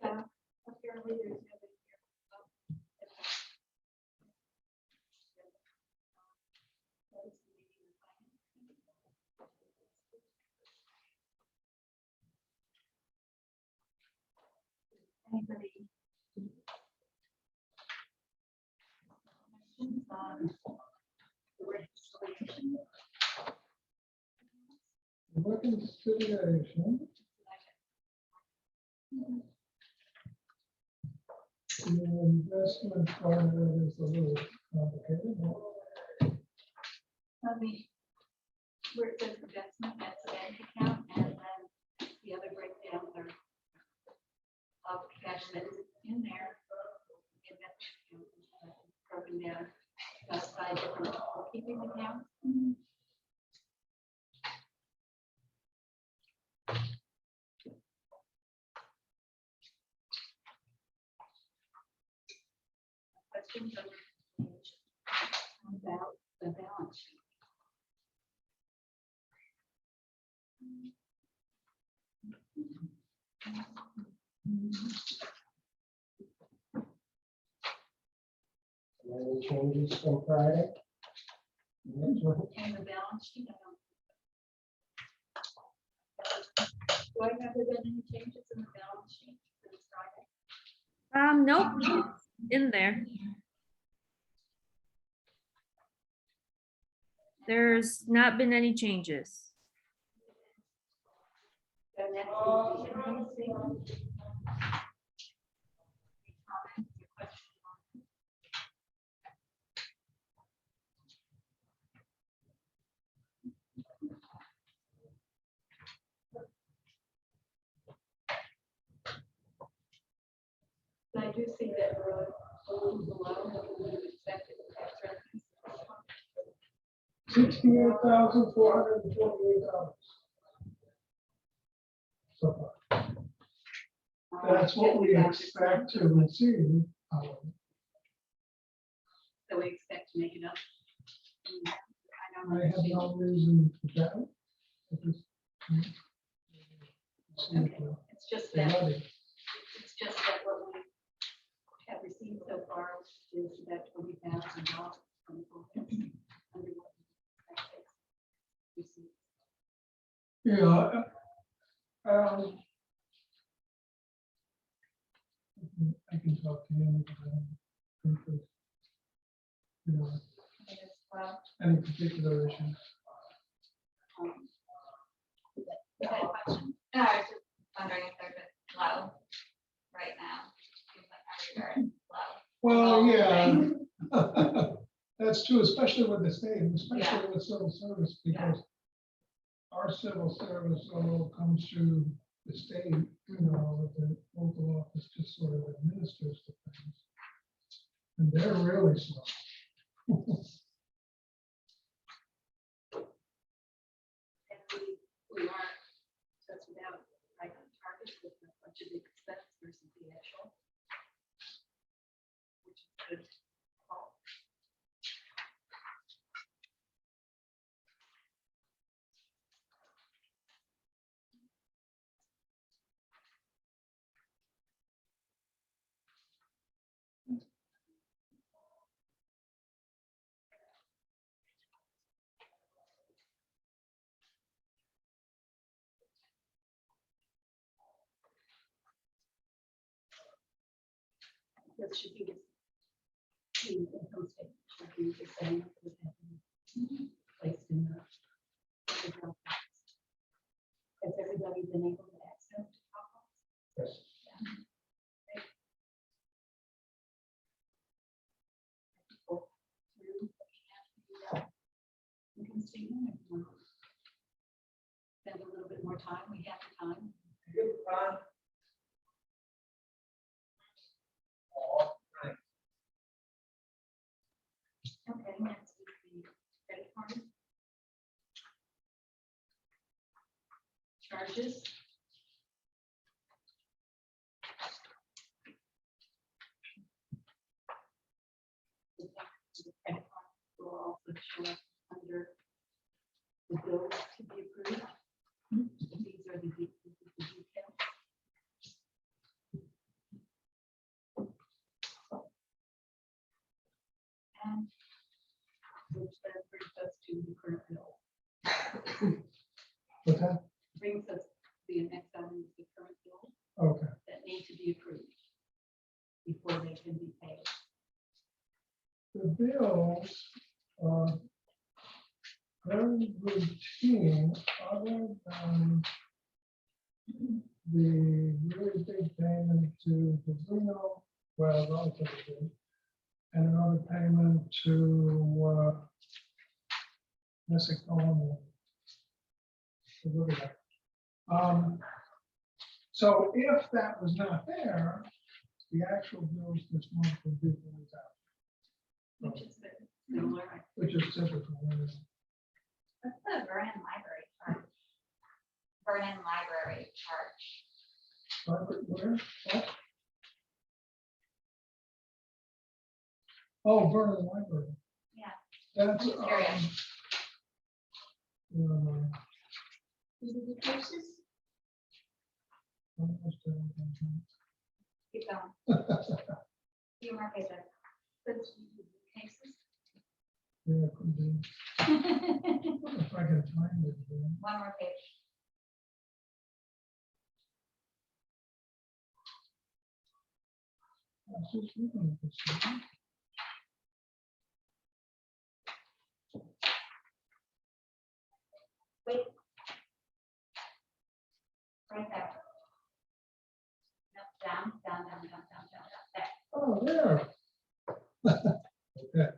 Apparently there's nobody here. Anybody? Questions on the registration? Reconciliation. The investment part of it is a little complicated. Let me, where it says investment, that's a bank account, and then the other breakdowns are of cash that is in there. The investment account is broken down by different bookkeeping accounts. Questions about the balance sheet? Any changes from Friday? And the balance sheet, do I have there been any changes in the balance sheet for this Friday? Nope, it's in there. There's not been any changes. So next week, income statement. Any comments or questions on it? But I do see that we're a little below what we would have expected with tax revenues. $68,428. So that's what we expect to receive. So we expect to make it up. I have no reason to doubt. It's just that, it's just that what we have received so far is about $20,000 from the under what we expected to receive. Yeah. I can talk to him. You know, Well, any particular issue. you had a question? No, I was just wondering if they're just low right now. Seems like everywhere is low. Well, yeah. That's true, especially with the state, especially Yeah. with civil service, because our civil service all comes through the state, you know, the local office just sort of administers the things. And they're really slow. And we are just about right on target with the budget expense versus the actual. Which is good. That should be the income statement should be the same as it has been placed in the. Has everybody been able to access to copies? Yes. People through looking at the income statement, if you want to spend a little bit more time, we have the time. Okay, next is the credit card. Charges. The credit card will also show up under the bills to be approved. These are the details. brings us the next item is the current bill Okay, that need to be approved before they can be paid. the bills are very routine, other than the really big payment to the Reno, well, relatively big, and another payment to Messicola. So if that was not there, the actual bills this month would be really out, Which is similar. which is typical. What's the Vernon Library charge? Vernon Library charge. Where? What? Oh, Vernon Library. Yeah. That's, I'm just curious. Keep going. Few more pages. Cases. Yeah, could be. If I can find it. then. One more page. I was just looking at this one. Wait. Right there. Nope, down, there. Oh, there. Okay.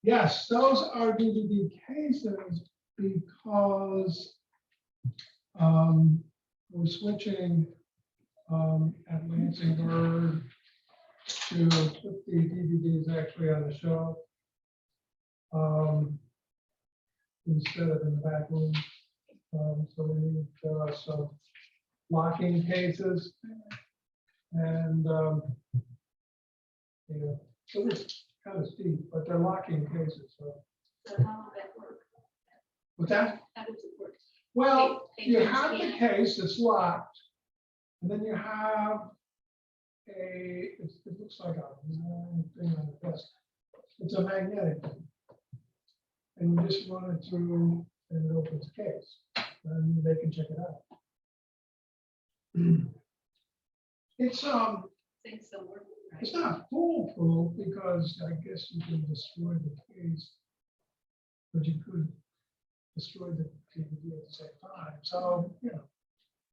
Yes, those are DVD cases because we're switching at Lansing to put the DVDs actually on the shelf instead of in the back room. So we need some locking cases and yeah, so it's kind of steep, but they're locking cases. So So how will that work? with that, How does it work? well, They you can have the scan it. case that's locked, and then you have it looks like a thing on the desk. It's a magnetic thing. And you just run it through and it opens the case, and they can check it out. It's Things don't work, right? it's not foolproof because I guess you can destroy the case, but you could destroy the DVD at the same time. So, you know,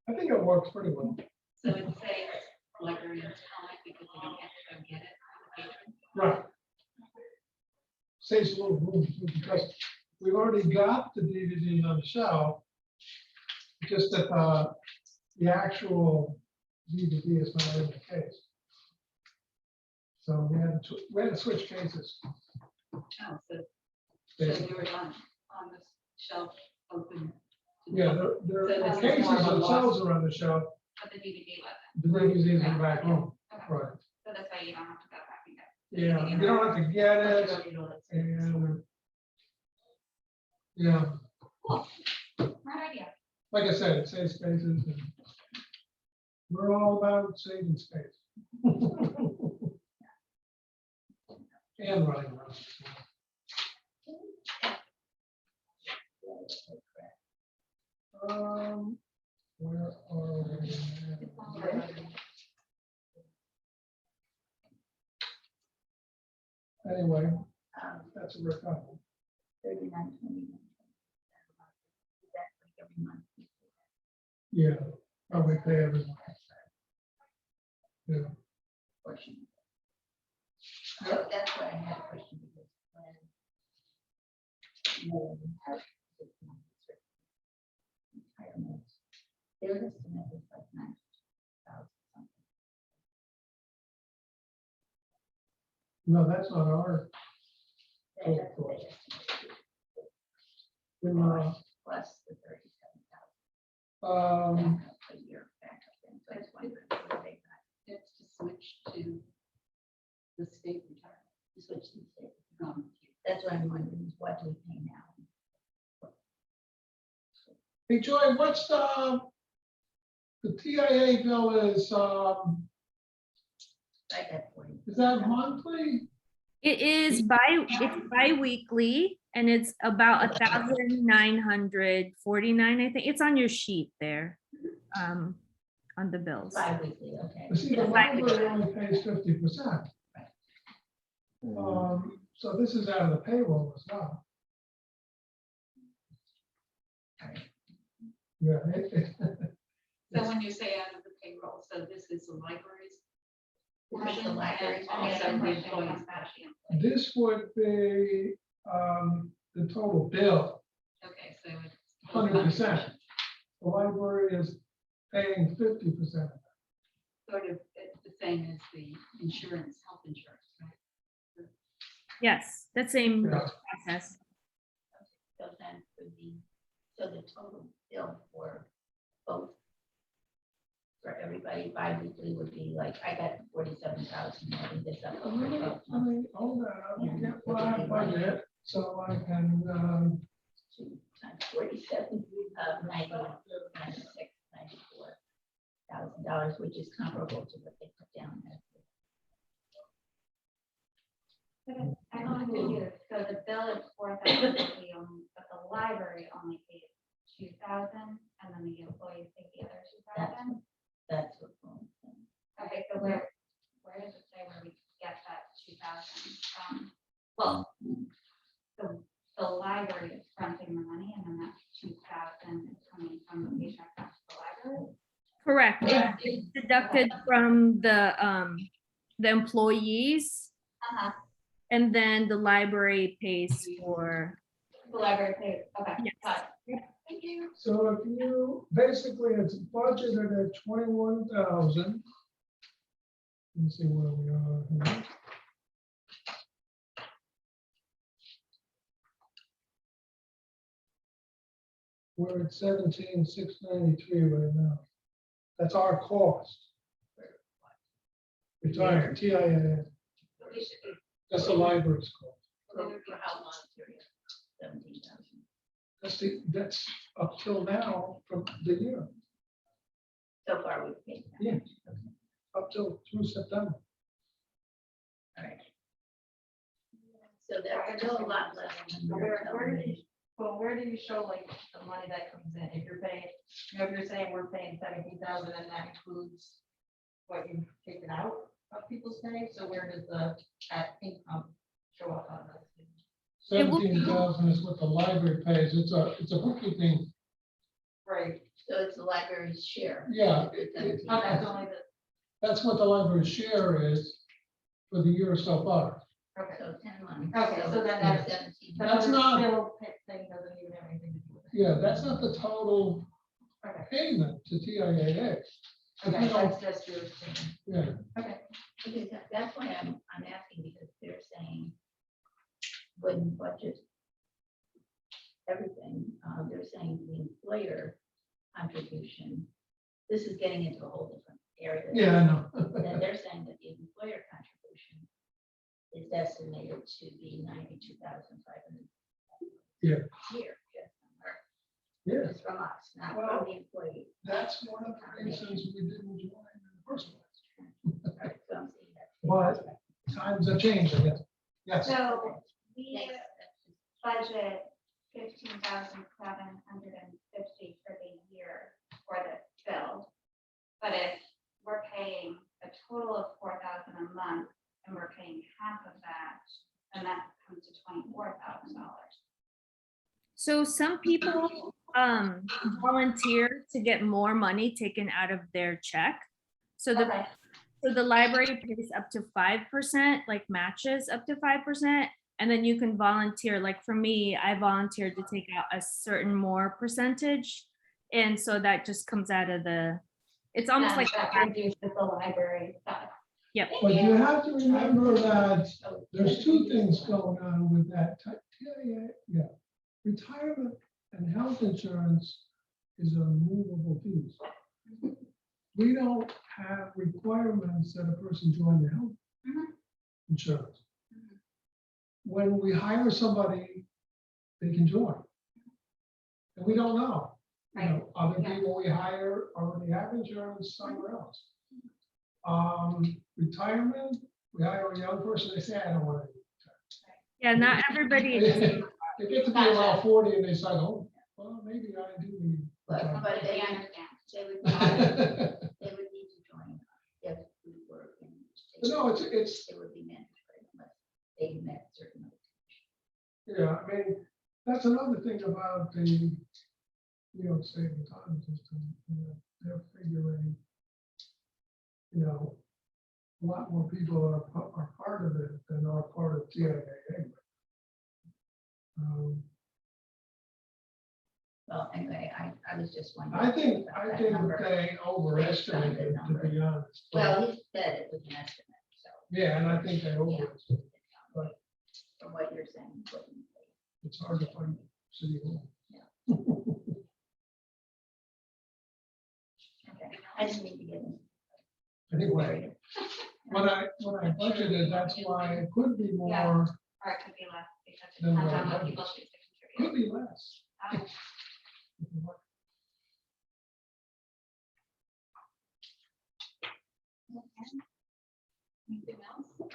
I think it works pretty well. So it saves librarians time because they don't have to go get it from the patron. Right. Saves a little room too, because we've already got the DVDs on the shelf. Just that the actual DVD is not in the case. So we had to switch cases. Oh, so basically. they were on the shelf open. Yeah, the cases themselves are on the shelf, But the DVD wasn't. the DVDs in the back room. Okay. Right. So that's why you don't have to go back and get. the Yeah, DVD you don't have to get it. But you know, it's- And yeah, Cool. Right idea. like I said, it saves spaces. And we're all about saving space. And running around. Where are we now? Anyway, that's a recovery. 39.29. Is that like every month? Yeah, probably pay every month. Yeah. Portion. Yep. That's why I had a question because when you have retirement, their estimate is like 9,000 something. No, that's not our. That's what they estimate. Uh, Plus the 37,000. A year backup. And so I was wondering what they got. It's to switch to the state retirement. To switch to the state. That's what I'm wondering is what do we pay now? Hey, Joy, what's the TIA bill is I got 40. that monthly? It's bi-weekly. And it's about 1,949, I think. It's on your sheet there, on the bills. Bi-weekly, okay. But see, the library only pays 50%. So this is out of the payroll as well. Yeah. So when you say out of the payroll, so this is the library's This is the portion library's and also portion. the employees' portion. This would be the total bill, Okay, so it's. 100%. The library is paying 50%. Sort of, it's the same as the insurance, health insurance, right? Yes, the same Yeah. process. So then for the total bill for both, for everybody bi-weekly would be like, I got 47,000, adding this up. over 12 months. Hold on, I'll get my budget, so I can, 2 times 47, 96, $94,000, which is comparable to what they put down there. I don't know, so the bill is 4,000, but the library only pays 2,000, and then the employees pay the other 2,000. That's what. I'm saying. Okay, so where does it say where we get that 2,000 from? Well, the library is fronting the money, and then that 2,000 is coming from the paycheck back to the library. Correct. It's deducted from the employees, and then the library pays for. The library pays, okay, Yes. got it. Thank you. so if you, basically it's budgeted at 21,000. Let's see where we are here. We're at 17,693 right now. That's our cost. Retired, TIA, We should be, that's the library's cost. For how long period? 17,000. That's up till now from the year, So far we've paid that. Yeah. up till through September. All right. So that's still a lot less than we're telling me. Well, where do you show like the money that comes in? If you're paying, if you're saying we're paying 17,000 and that includes what you've taken out of people's pay, so where does that income show up on this? 17,000 is what the library pays. It's a bookkeeping, Right, So it's the library's share. Yeah. okay, It's that's only that's what the library's share is for the year so far. okay. So 10 months. Okay, so then that's- 17. That's the not- bill thing doesn't even have anything to do with it. Yeah, that's not the total Okay, payment to TIAA. okay, that's just your thing. Yeah, Okay, Because that's why I'm asking, because they're saying when you budget everything, they're saying the employer contribution, this is getting into a whole different area. yeah, I know. Then they're saying that the employer contribution is estimated to be 92,500. Yeah. Here, yes, Yeah, it's from us, not Well- from the employee. that's one of the reasons we didn't join in the first place. Right, so I'm saying that. But times are changing, yes. Yes, so we Thanks, that's just- budget 15,750 for the year for this bill. But if we're paying a total of 4,000 a month and we're paying half of that, then that comes to $24,000. So some people volunteer to get more money taken out of their check. So Okay. the library pays up to 5%, like matches up to 5%. And then you can volunteer, like for me, I volunteered to take out a certain more percentage. And so that just comes out of it's almost like, That reduces the library stuff. yep. but you have to remember that there's two things going on with that. TIAA, yeah. Retirement and health insurance is a movable piece. We don't have requirements that a person join the health insurance. When we hire somebody, they can join. And we don't know. You know, other people we hire already have insurance somewhere else. Retirement, we hire a young person, they say, I don't want to. Yeah, not everybody is They get to be around 40 and they say, oh, well, maybe I do need. But They understand. they would, they would need to join if we were in. No, it's, It would be mandatory unless they met certain. yeah, I mean, that's another thing about the, you know, saving time system, you know, they're figuring, you know, a lot more people are part of it than are part of TIAA. Well, anyway, I was just wondering. I think about that number. they overestimated, to be honest. Well, he said it was an estimate, so. Yeah, and I think they overestimated. But- From what you're saying. what you say. It's hard to find city hall. Okay, I didn't mean to get in. Anyway, worried. when I budgeted, that's why it could be more, Yeah. Or it could be less because it Then depends what on what happens? people choose to could contribute. be less. Um, Anything else?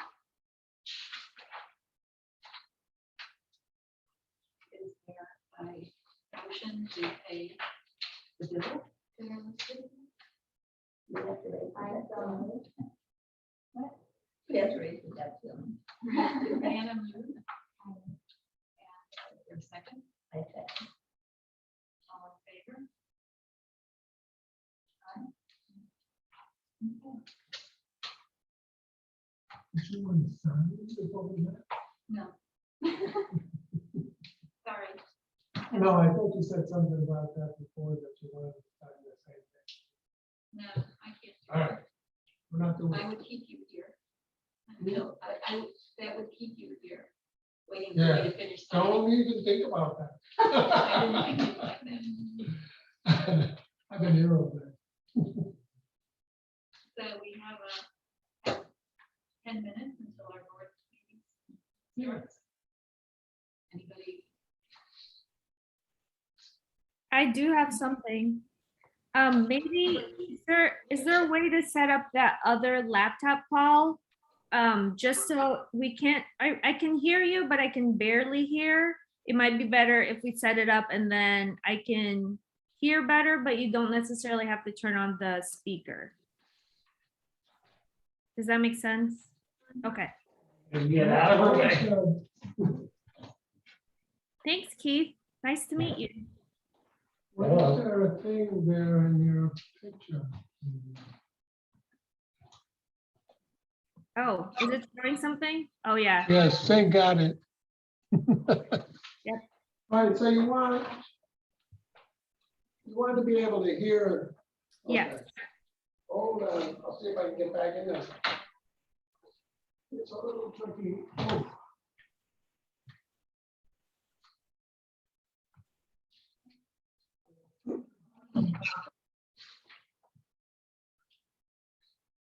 Is there a motion to pay the bill? You have to raise the debt ceiling. What? You have to raise the debt ceiling. Diana moved. And your second, I said, all in favor? Aye. Okay. Did you want to sign it before we met? No. Sorry. No, I thought you said something about that before, that you wanted to sign the same thing. No, I can't. do All right, we're not doing that. I it. would keep you here. No, that would keep you here, waiting for Yeah, me to finish. signing. Don't even think about I didn't think that. it like that. I've been here all day. So we have 10 minutes until our board meeting starts. Anybody? I do have something. Maybe is there a way to set up that other laptop call? Just so we can't, I can hear you, but I can barely hear. It might be better if we set it up and then I can hear better, but you don't necessarily have to turn on the speaker. Does that make sense? Okay. Get out of her way. Thanks, Keith. Nice to meet you. Why is there a thing there in your picture? Oh, is it showing something? Oh, yeah. Yes, they got it. Yep. All right, so you want to be able to hear. Yes. Okay. Hold on, I'll see if I can get back in there. It's a little tricky. Oh.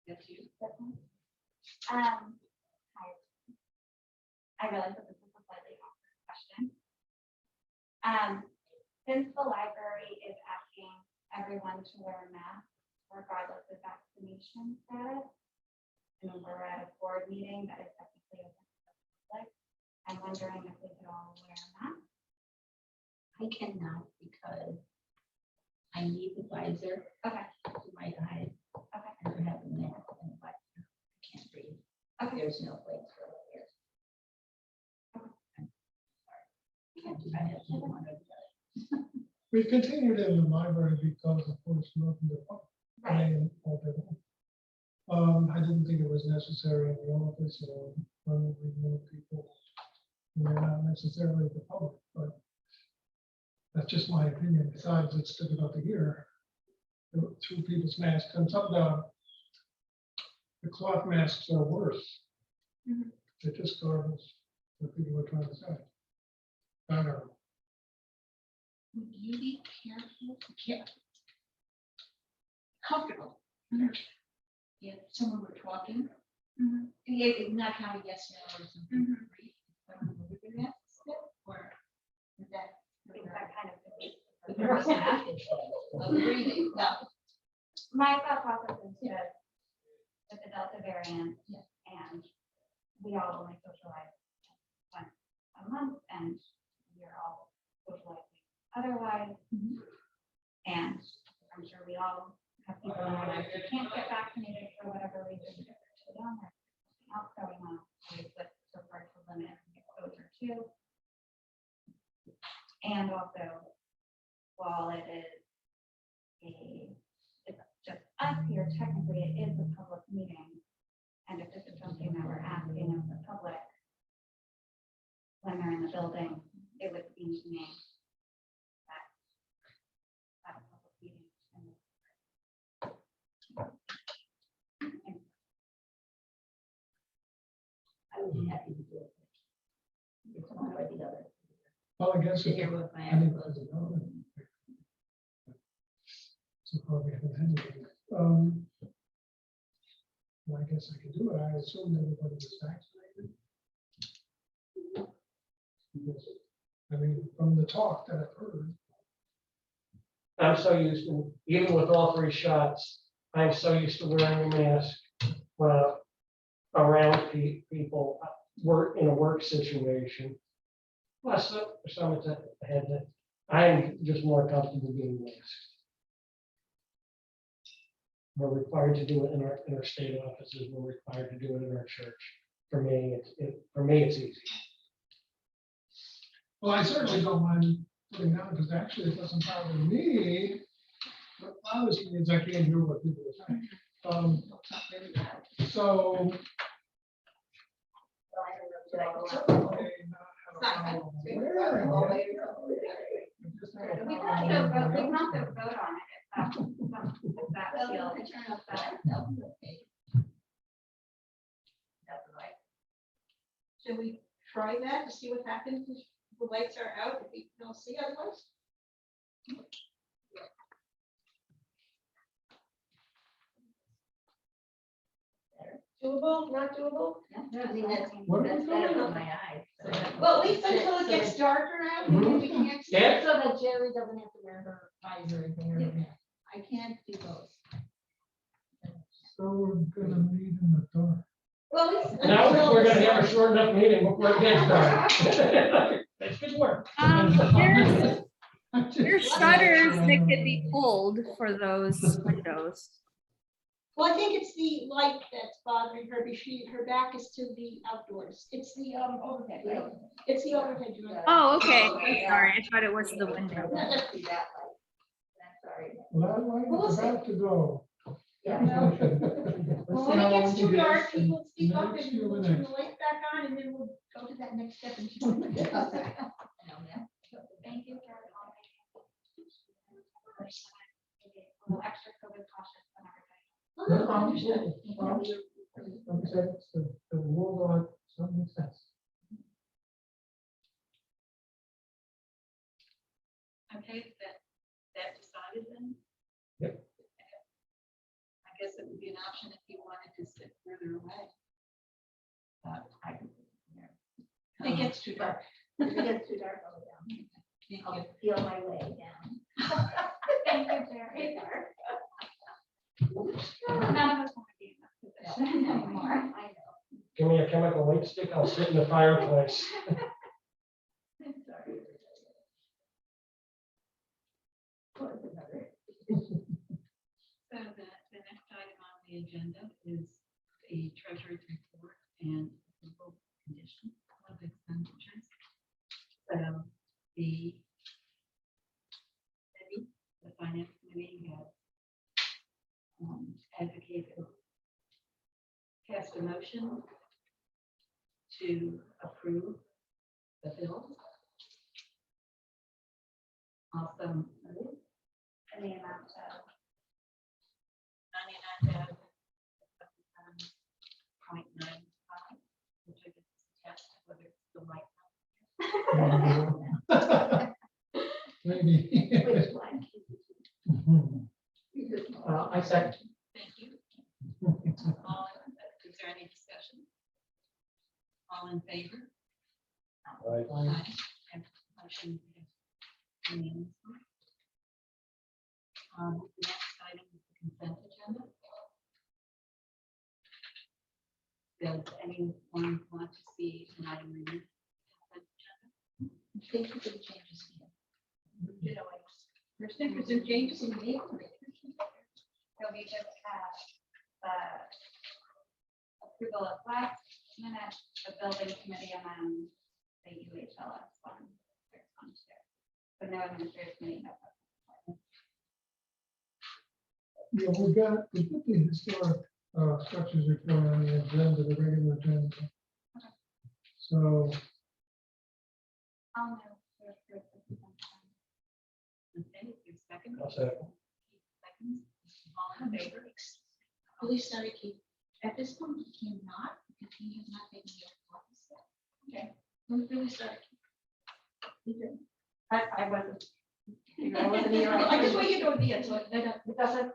That's you. Hi. I realize that this is a slightly awkward question. Since the library is asking everyone to wear masks regardless of vaccination status, and we're at a board meeting that is technically open to the public, I'm wondering if we could all wear masks. I cannot because I need the visor Okay, to my eyes. okay, And I have a mask and a visor. I can't breathe. okay. There's no place for it here. I'm sorry. I have to do one or the other. We continued in the library because, of course, nothing to public. Right. All day long. I didn't think it was necessary in the office or when we know people. We're not necessarily the public, but that's just my opinion. Besides, it's difficult to hear through people's masks, and some of the cloth masks are worse. Mhm. They're just garbage. What people were trying to say. I don't know. Would you be comfortable if someone were talking? Not how yes, no, or something. Mhm. Brief, someone would do that, or is that? I think that kind of defeats the The purpose. person of breathing, no. My thought process is that with the Delta variant, and we all only socialize once a month, and we are all socializing otherwise. And I'm sure we all have people in our lives who can't get vaccinated for whatever reason, because they're too young or something else going on, but so hard to limit exposure to. And also, while it is it's just us here, technically it is a public meeting. And if this is something that we're asking of the public when they're in the building, it would seem to me that a public meeting. I would be happy to do it. It's one or the other. Well, I guess. Sit here with my. Anybody doesn't know that. So probably haven't had anything. Well, I guess I could do it. I assume everybody was vaccinated. Because, I mean, from the talk that I've heard. I'm so used to, even with all 3 shots, I'm so used to wearing a mask around people, work in a work situation. Plus, some of the head that I'm just more comfortable being masked. We're required to do it in our state offices. We're required to do it in our church. For me, it's easy. Well, I certainly don't mind putting down, because actually it doesn't bother me. What bothers me is I can't hear what people are saying. So. Should I go it's out? okay not have a problem wearing it. Just have a We can problem also vote, we with can the also other. vote on it if that feels. That's right. Should we try that to see what happens if the lights are out, if we don't see otherwise? Doable, not doable? I think that's What are we better doing? for my eyes. So that- Well, at least until it gets darker out, and we can't see. Yeah. So that Jerry doesn't have to wear her visor and thing. I can't do both. So we're gonna meet in the dark. Well, at least. Now until we're the gonna have a sun- short enough meeting before it gets dark. That's good work. There's shutters that could be pulled for those windows. Well, I think it's the light that's bothering her, because her back is to the outdoors. It's the overhead, right? It's the overhead. unit. Oh, okay. Sorry, I thought it was the window. Let's see that light. I'm sorry. That light is about to go. Yeah. Well, when it gets too dark, people speak up Next and few we'll turn the minutes. lights back on, and then we'll go to that next step. And Thank you for all. A little extra COVID cautious than everybody. Like I said, it's the world on some makes sense. Okay, that decided then? Yep. I guess it would be an option if you wanted to sit further away. It gets too dark. If it gets too dark, I'll go down. I'll feel my way down. Thank you, Jerry. None of us want to be in that position anymore. I know. Give me a chemical link stick, I'll sit in the fireplace. I'm sorry. What is another? So the next item on the agenda is the treasurer's report and approval condition of expenditures. So the finance committee has advocated, cast a motion to approve the bills. Also, And the amount of, 99,000.95, which I guess is a test of whether it's the right Maybe. Which one? I second. Thank you. Is there any discussion? All in favor? Aye. And motion is unanimous. The next item is the consent agenda. Does anyone want to see an item removed? from the consent agenda? Thank you for the changes. You know, like, there's difference in changes in the. So we just have the approval of last minute, the building committee, and then the UHLS one. There's one too. But no administrative committee. No. Yeah, we put the historic structures report on the agenda, the regular agenda. So, I'll know. for the Okay, your second. I'll say, Seconds. All in favor? Please, sorry, Keith. At this point, he cannot, because he has not taken the oath of office yet. Okay. I'm really sorry. I wasn't. I wasn't here. I just want you to know the answer. It doesn't.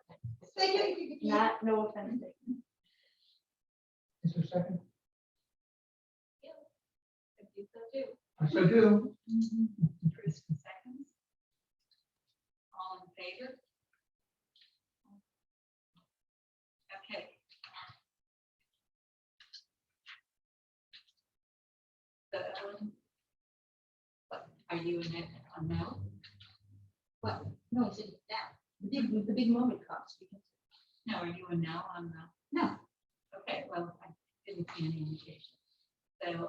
Not, no offense. is there a second? If you so do. Yes, I do. Chris, seconds. All in favor? Okay. So, Ellen, what, are you in it on now? What? No, I said that. The big moment comes because. No, are you a no on the? No. Okay, well, I didn't see any indication. So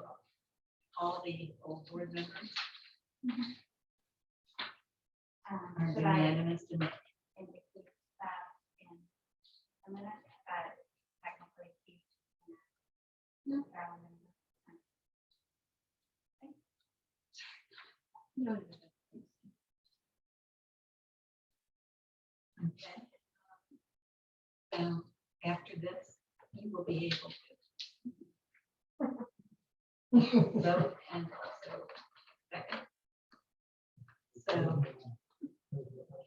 all the old board members are Should I unanimous to indicate that in a minute? That technically Keith and Carolyn. No. Okay. So after this, you will be able to vote and also second. So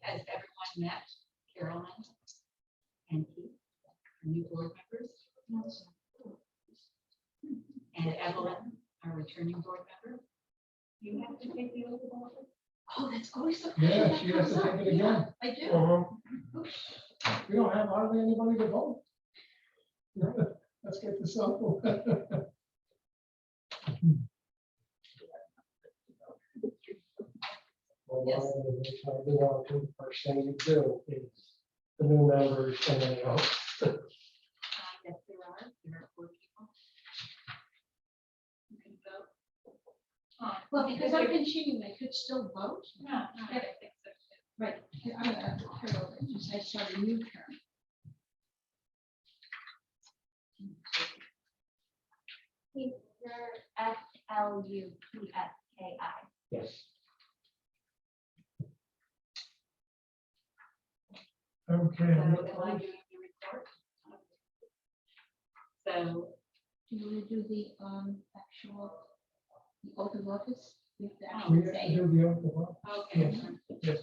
has everyone met, Carolyn and Keith, our new board members? And Evelyn, our returning board member? You have to take the oath of office? Oh, that's always so. Yeah, she has to take it again. I do. We don't have hardly anybody to vote. Let's get this over. well, one of the things I do want to do, the first thing you do is the new members and then, Yes, there are 4 people. You can vote. Well, because I'm continuing, I could still vote. No, I think so too. Right. I'm gonna turn over, just I start a new term. Keith, you're FLUPSKI. yes. Okay. So am I doing the report? So, Do you want to do the actual, the oath of office? You have to We actually have to say. do the oath of office. okay. Yes.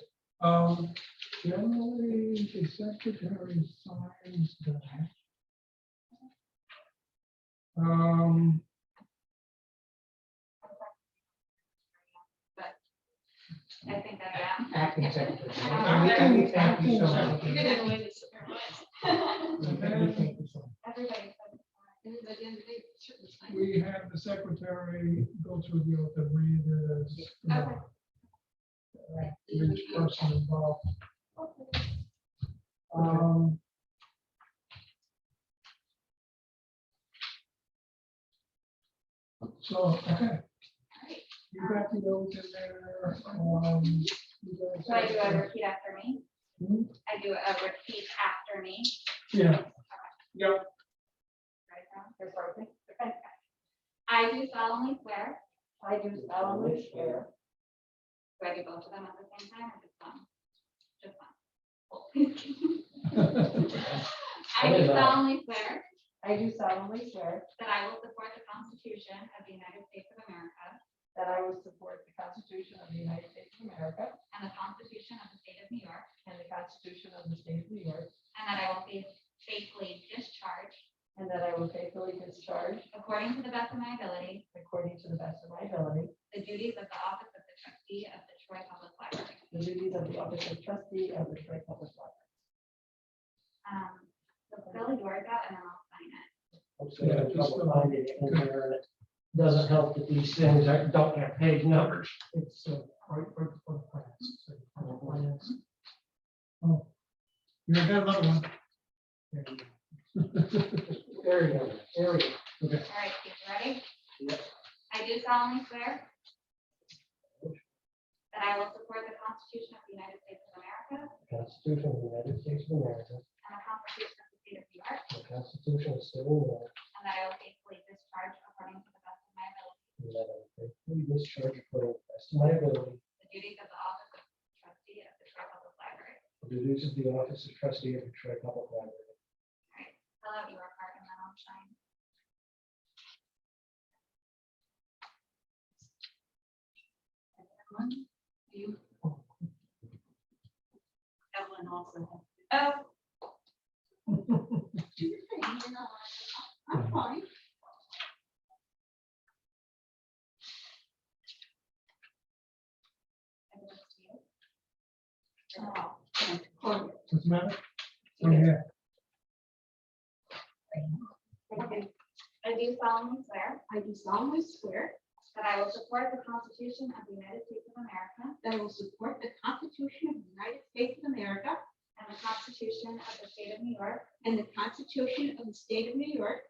Generally, the secretary signs that. I think I am. Acting secretary. Acting secretary. You're gonna win this surprise. Everybody. We have the secretary go through the oath and read it as, each person involved. So, okay. You got the oath in there. You guys So I do a have- repeat after me. Hmm? I do a repeat after me. Yeah. Yep. Right now, here's everything. Okay. I do solemnly swear. I do solemnly swear. Do I do both of them at the same time or just one? Just one. I do solemnly swear I do solemnly swear that I will support the Constitution of the United States of America that I will support the Constitution of the United States of America and the Constitution of the State of New York, and the Constitution of the State of New York, and that I will faithfully discharge, and that I will faithfully discharge, according to the best of my ability, according to the best of my ability, the duties of the office of the trustee of the Troy Public Library. the duties of the office of trustee of the Troy Public Library. So fill yours out and then I'll sign it. I'm still having trouble finding it in there. doesn't help that these things don't have page numbers. It's, right, for the plans. So, for the plans. Oh, you got another one. There you go. Area. Okay. All right, you ready? Yep. I do solemnly swear that I will support the Constitution of the United States of America The Constitution of the United States of America, and the Constitution of the State of New York, the Constitution of the State of New York, and that I will faithfully discharge according to the best of my ability and that I will faithfully discharge according to the best of my ability the duties of the office of trustee of the Troy Public Library. the duties of the office of trustee of the Troy Public Library. All right, fill out your part and then I'll sign. Evelyn, do you? Evelyn also. Oh, I'm fine. Evelyn's to you. Doesn't matter. Oh, yeah. I do solemnly swear I do solemnly swear that I will support the Constitution of the United States of America that I will support the Constitution of the United States of America and the Constitution of the State of New York, and the Constitution of the State of New York,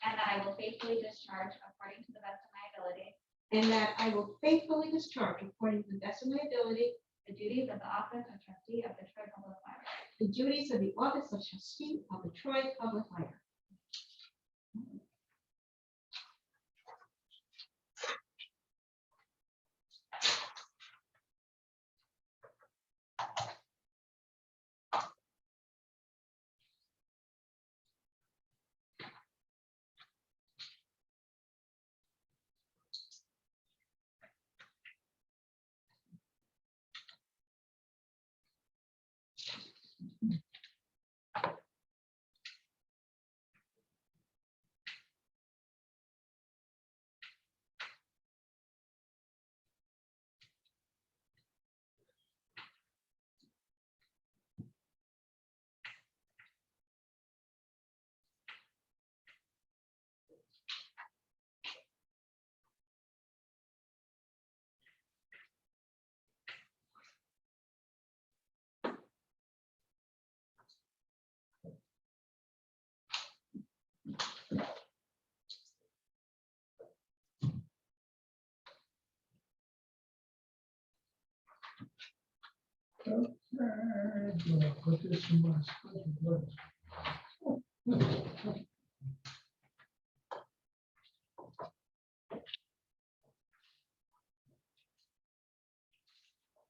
and that I will faithfully discharge according to the best of my ability and that I will faithfully discharge according to the best of my ability the duties of the office of trustee of the Troy Public Library. the duties of the office of trustee of the Troy Public Library. Okay, gonna put this in my special notes.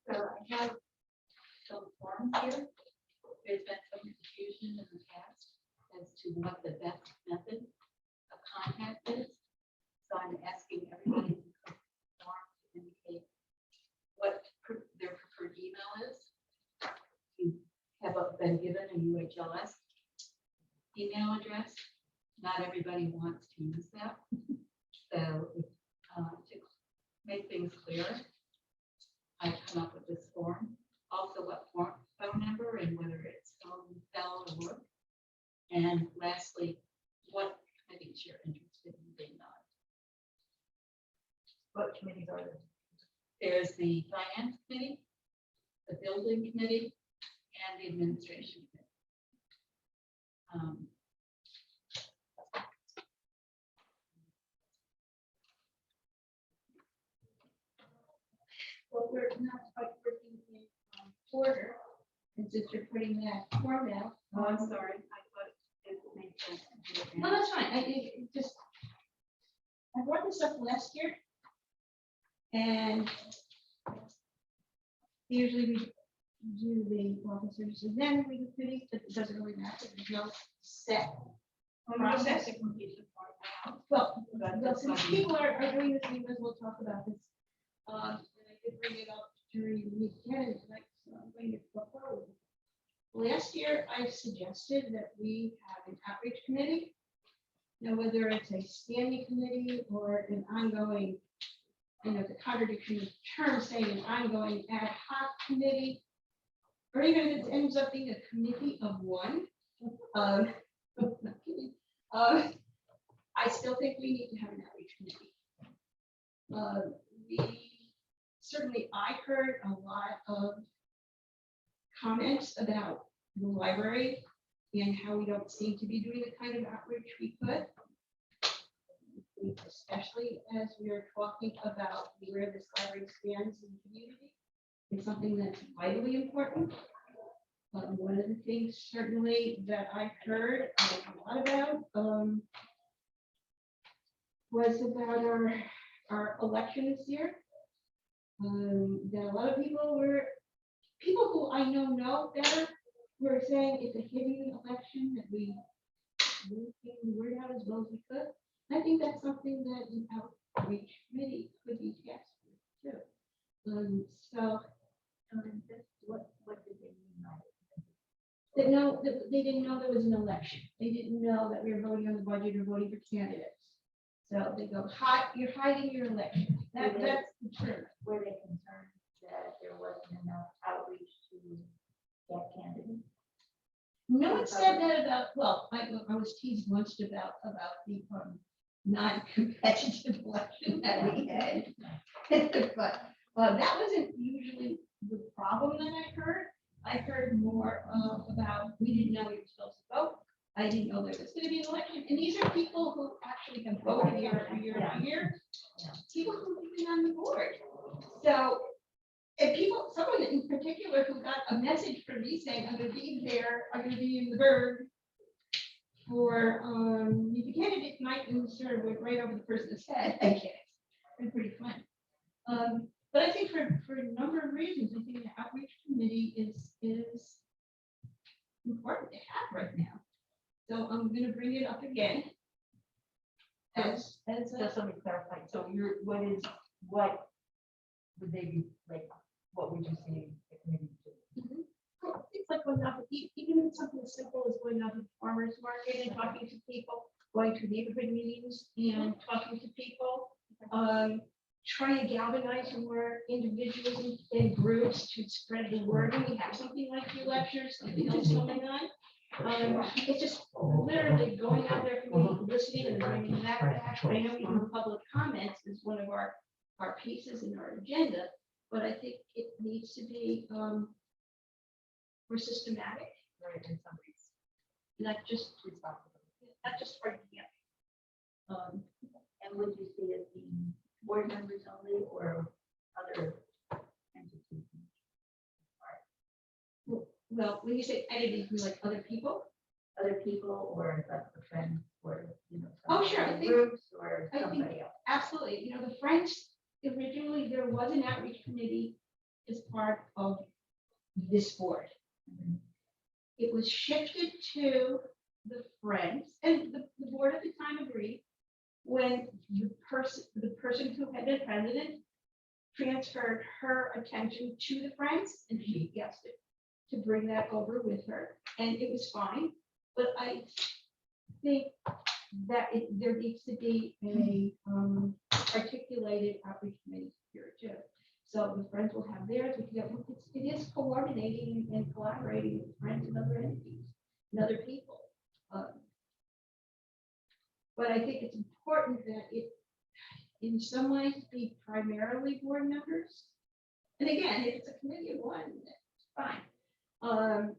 So I have some forms here. There's been some confusion in the past as to what the best method of contact is. So I'm asking everybody to click the form to indicate what their preferred email is. You have been given a UHLS email address. Not everybody wants to use that. So to make things clearer, I come up with this form. Also, what phone number and whether it's phone, cell, or work. And lastly, what committees you're interested in being on. What committees are there? There's the finance committee, the building committee, and the administration committee. Well, we're not quite working in order, and since you're putting that form out. Oh, I'm sorry. I thought it made sense. to do it No, now. that's fine. I brought this up last year. And usually we do the officers and then we do committees, but it doesn't really matter. There's no set process. Well, since people are doing this, we might as well talk about this. And I did bring it up during the weekend, like, so I'm going to propose. Last year, I suggested that we have an outreach committee. Now, whether it's a standing committee or an ongoing, the contradiction of terms saying an ongoing ad hoc committee, or even if it ends up being a committee of one. I still think we need to have an outreach committee. Certainly, I heard a lot of comments about the library and how we don't seem to be doing the kind of outreach we could. Especially as we are talking about where this library stands in the community. It's something that's vitally important. One of the things certainly that I heard a lot about was about our election this year. That a lot of people who I know better were saying it's a hidden election, that we were getting the word out as well as we could. I think that's something that the outreach committee could be tasked with too. So What did they mean by it? they didn't know there was an election. They didn't know that we were voting on the budget or voting for candidates. So they go, you're hiding your election. That's the term. Were they concerned that there wasn't enough outreach to get candidates? No one said that about, well, I was teased once about the non-competitive election that we had. But that wasn't usually the problem that I heard. I heard more about, we didn't know we were supposed to vote. I didn't know there was going to be an election. And these are people who actually have voted year after year after year. People who have been on the board. So, and someone in particular who got a message from me saying, I'm going to be there, I'm going to be in the Berg for the candidate night, and sort of went right over the person's head. I guess it's been pretty fun. But I think for a number of reasons, I think the outreach committee is important to have right now. So I'm going to bring it up again. Just let me clarify. So what would they be like? What would you say the committee do? It's like going out, even something as simple as going out to the farmer's market and talking to people, going to neighborhood meetings and talking to people. Trying to galvanize more individuals and groups to spread the word. When we have something like your lectures, something else going on. It's just literally going out there for me, listening and bringing that back. I know even public comments is one of our pieces in our agenda, but I think it needs to be more systematic, Right, in some ways. not just for you. And would you see it being board members only or other entities? Well, when you say entities, you mean like other people? Other people or like the friends or, you know. Oh, some sure, I other think- Groups or I think- somebody else. Absolutely. You know, the Friends, originally there was an outreach committee as part of this board. It was shifted to the Friends, and the board at the time agreed when the person who had been president transferred her attention to the Friends, and she asked it to bring that over with her, and it was fine. But I think that there needs to be a articulated outreach committee here too. So the Friends will have theirs. It is coordinating and collaborating with Friends and other entities and other people. But I think it's important that it, in some ways, be primarily board members. And again, if it's a committee of one, that's fine.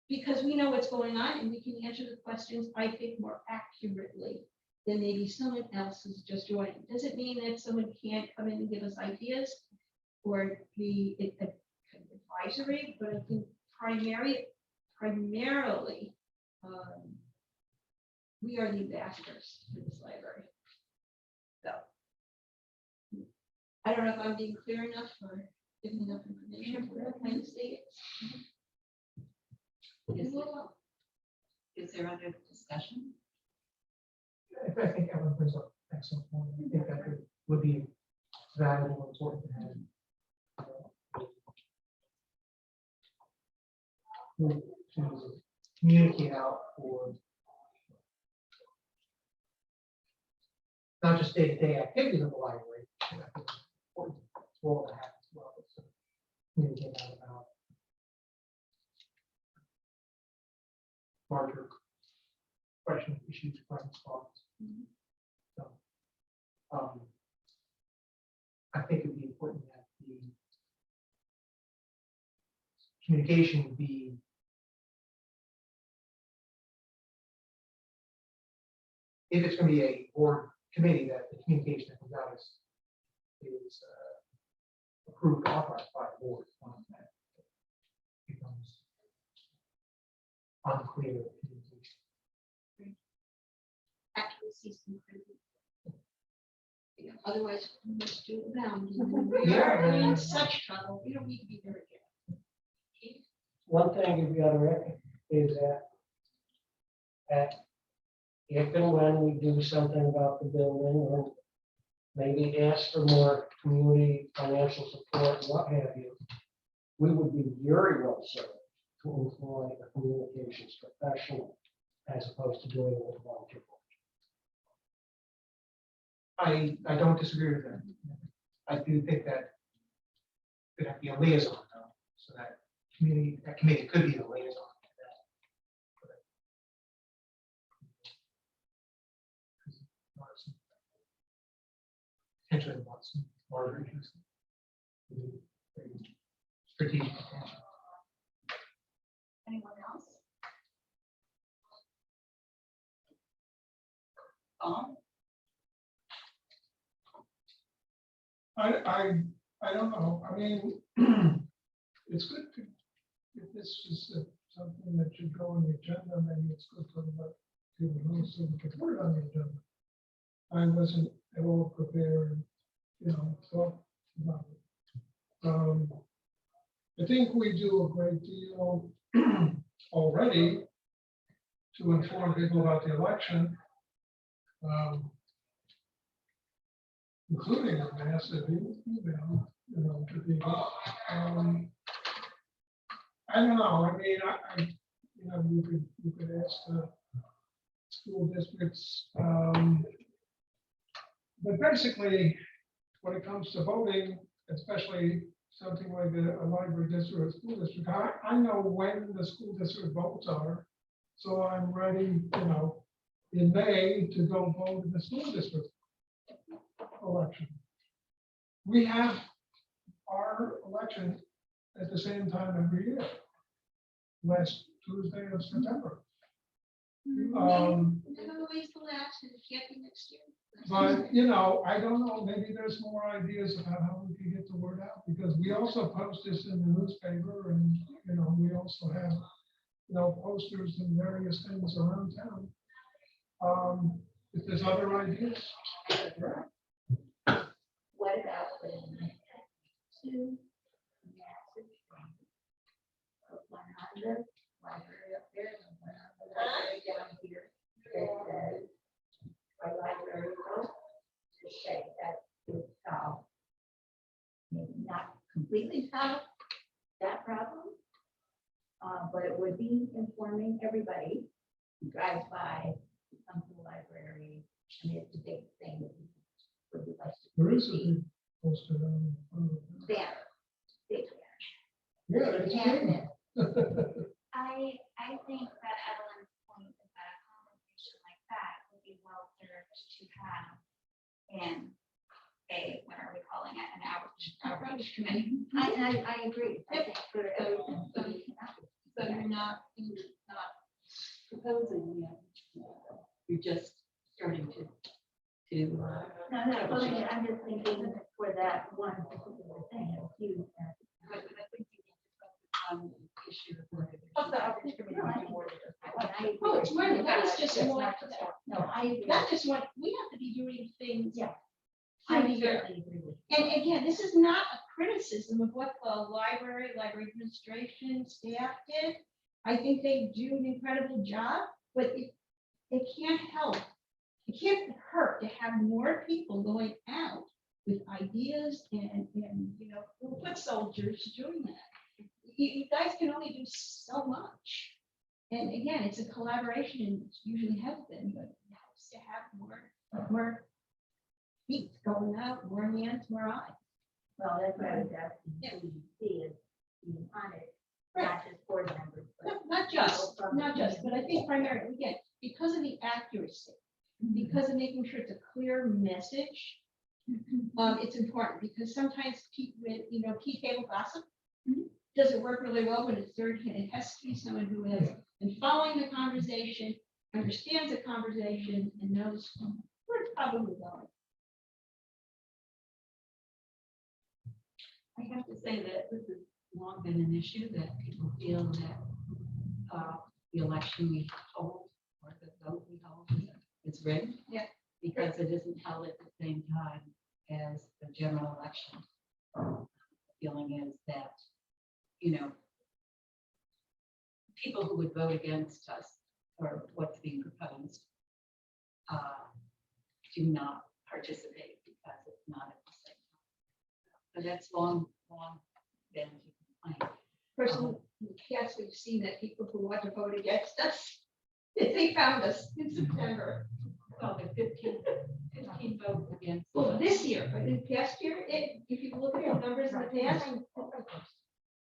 Because we know what's going on and we can answer the questions, I think, more accurately than maybe someone else who's just joining. Doesn't mean that someone can't come in and give us ideas or be advisory, but I think primarily, we are the ambassadors for this library. So I don't know if I'm being clear enough or giving enough information for that kind of state. Is there other discussion? I think Ellen brings up an excellent point. I think that it would be valuable, important to have. To communicate out for not just day-to-day activities of the library, but I think it's important role to have as well. So communicate out about larger questions, issues, problems, thoughts. So, I think it'd be important that the communication be if it's going to be a board committee, that the communication that comes out is approved, authorized by the board. That becomes unclear communication. Accuracy is incredible. You know, otherwise, we must do it down. We Yeah, are yeah. in such trouble. We don't need to be very careful. One thing to be on record is that if and when we do something about the building, or maybe ask for more community financial support, what have you, we would be very well served to employ a communications professional as opposed to doing it with volunteer. I don't disagree with that. I do think that could have to be a liaison, though, so that committee could be the liaison. Potentially want some larger issues. Strategic attention. Anyone else? I don't know, I mean, it's good to, if this is something that should go on the agenda, maybe it's good to let people know so we can put it on the agenda. I wasn't at all prepared, thought about it. I think we do a great deal already to inform people about the election. Including a massive email, to people. I don't know, I mean, you could ask the school districts. But basically, when it comes to voting, especially something like a library district or school district, I know when the school district votes are. So I'm ready, in May to go vote in the school district election. We have our election at the same time every year, last Tuesday of September. Never waste the last, and it can't be next year. But, I don't know, maybe there's more ideas about how we can get the word out, because we also post this in the newspaper, and, we also have, posters and various things around town. If there's other ideas. What about putting two massive things? One on the library up there and one on the library down here that says, our library vote to say that would solve, maybe not completely solve that problem, but it would be informing everybody who drives by, who comes to the library. I mean, it's a big thing that we would like to There is a see. big poster on. There, big there. Yeah, It it's has big. it. I think that Evelyn's point is that a conversation like that would be well served to have in what are we calling it, an outreach committee. I agree. I think for everything. So you're not proposing yet. You're just starting to. No, I'm not opposing it. I'm just thinking for that one particular thing, it's huge. But I think you need to focus on the issue of whether Of the outreach committee, No, I do more than just that. I agree. Oh, it's more than that, it's just It's more. not just that. No, I agree. Not just one, we have to be doing things. Yeah. through I the year. certainly agree with you. And again, this is not a criticism of what the library administration staff did. I think they do an incredible job, but it can't help. It can't hurt to have more people going out with ideas and foot soldiers doing that. You guys can only do so much. And again, it's a collaboration, and it usually has been, but it helps to have more feet going out, more hands, more eyes. Well, that's what I was asking, who you see as being on it, not just board members, but. Not just, but I think primarily, again, because of the accuracy, because of making sure it's a clear message, It's important because sometimes key table gossip doesn't work really well when it's third hand. It has to be someone who has been following the conversation, understands the conversation, and knows where it's probably going. I have to say that this has long been an issue that people feel that the election we hold or the vote we hold is rigged. Yeah. Because it isn't held at the same time as the general election. The feeling is that, people who would vote against us or what's being proposed do not participate because it's not at the same time. So that's long been a complaint. Personally, in the past, we've seen that people who want to vote against us, they found us in September. Well, the 15 votes against. Well, this year, but in past year, if you look at the numbers in the past,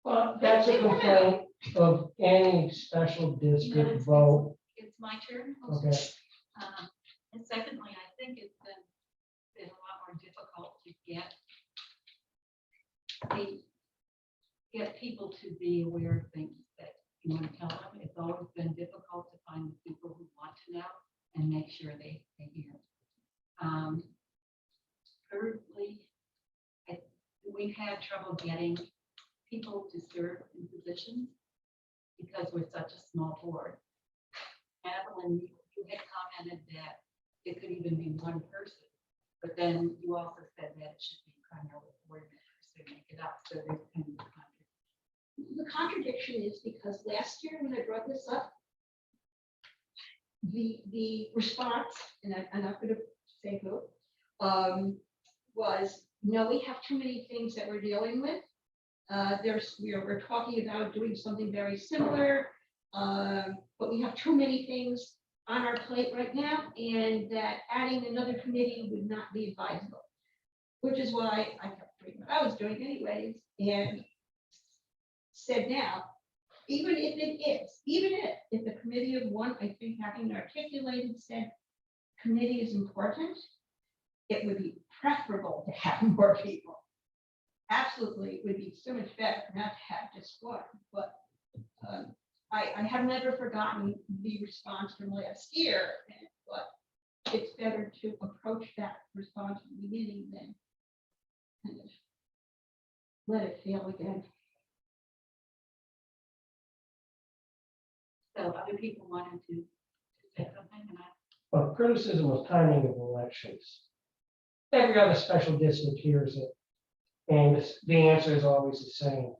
Well, that's a complaint of any special district vote. It's my turn. Okay. And secondly, I think it's been a lot more difficult to get people to be aware of things that you want to tell them. It's always been difficult to find the people who want to know and make sure they hear. Thirdly, we've had trouble getting people to serve in positions because we're such a small board. Evelyn, you had commented that it could even be one person, but then you also said that it should be primarily board members to make it up. So there's kind of a contradiction. the contradiction is because last year when I brought this up, the response, and I'm not going to say who, was, no, we have too many things that we're dealing with. We're talking about doing something very similar, but we have too many things on our plate right now, and that adding another committee would not be advisable, which is why I kept doing what I was doing anyways, and said now, even if the committee of one, I think having articulated said committee is important, it would be preferable to have more people. Absolutely, it would be so much better not to have just one, but I have never forgotten the response from last year, but it's better to approach that response from the beginning than kind of let it fail again. So other people wanted to say something, and But criticism of timing of elections. Every other special district hears it. And the answer is always the same.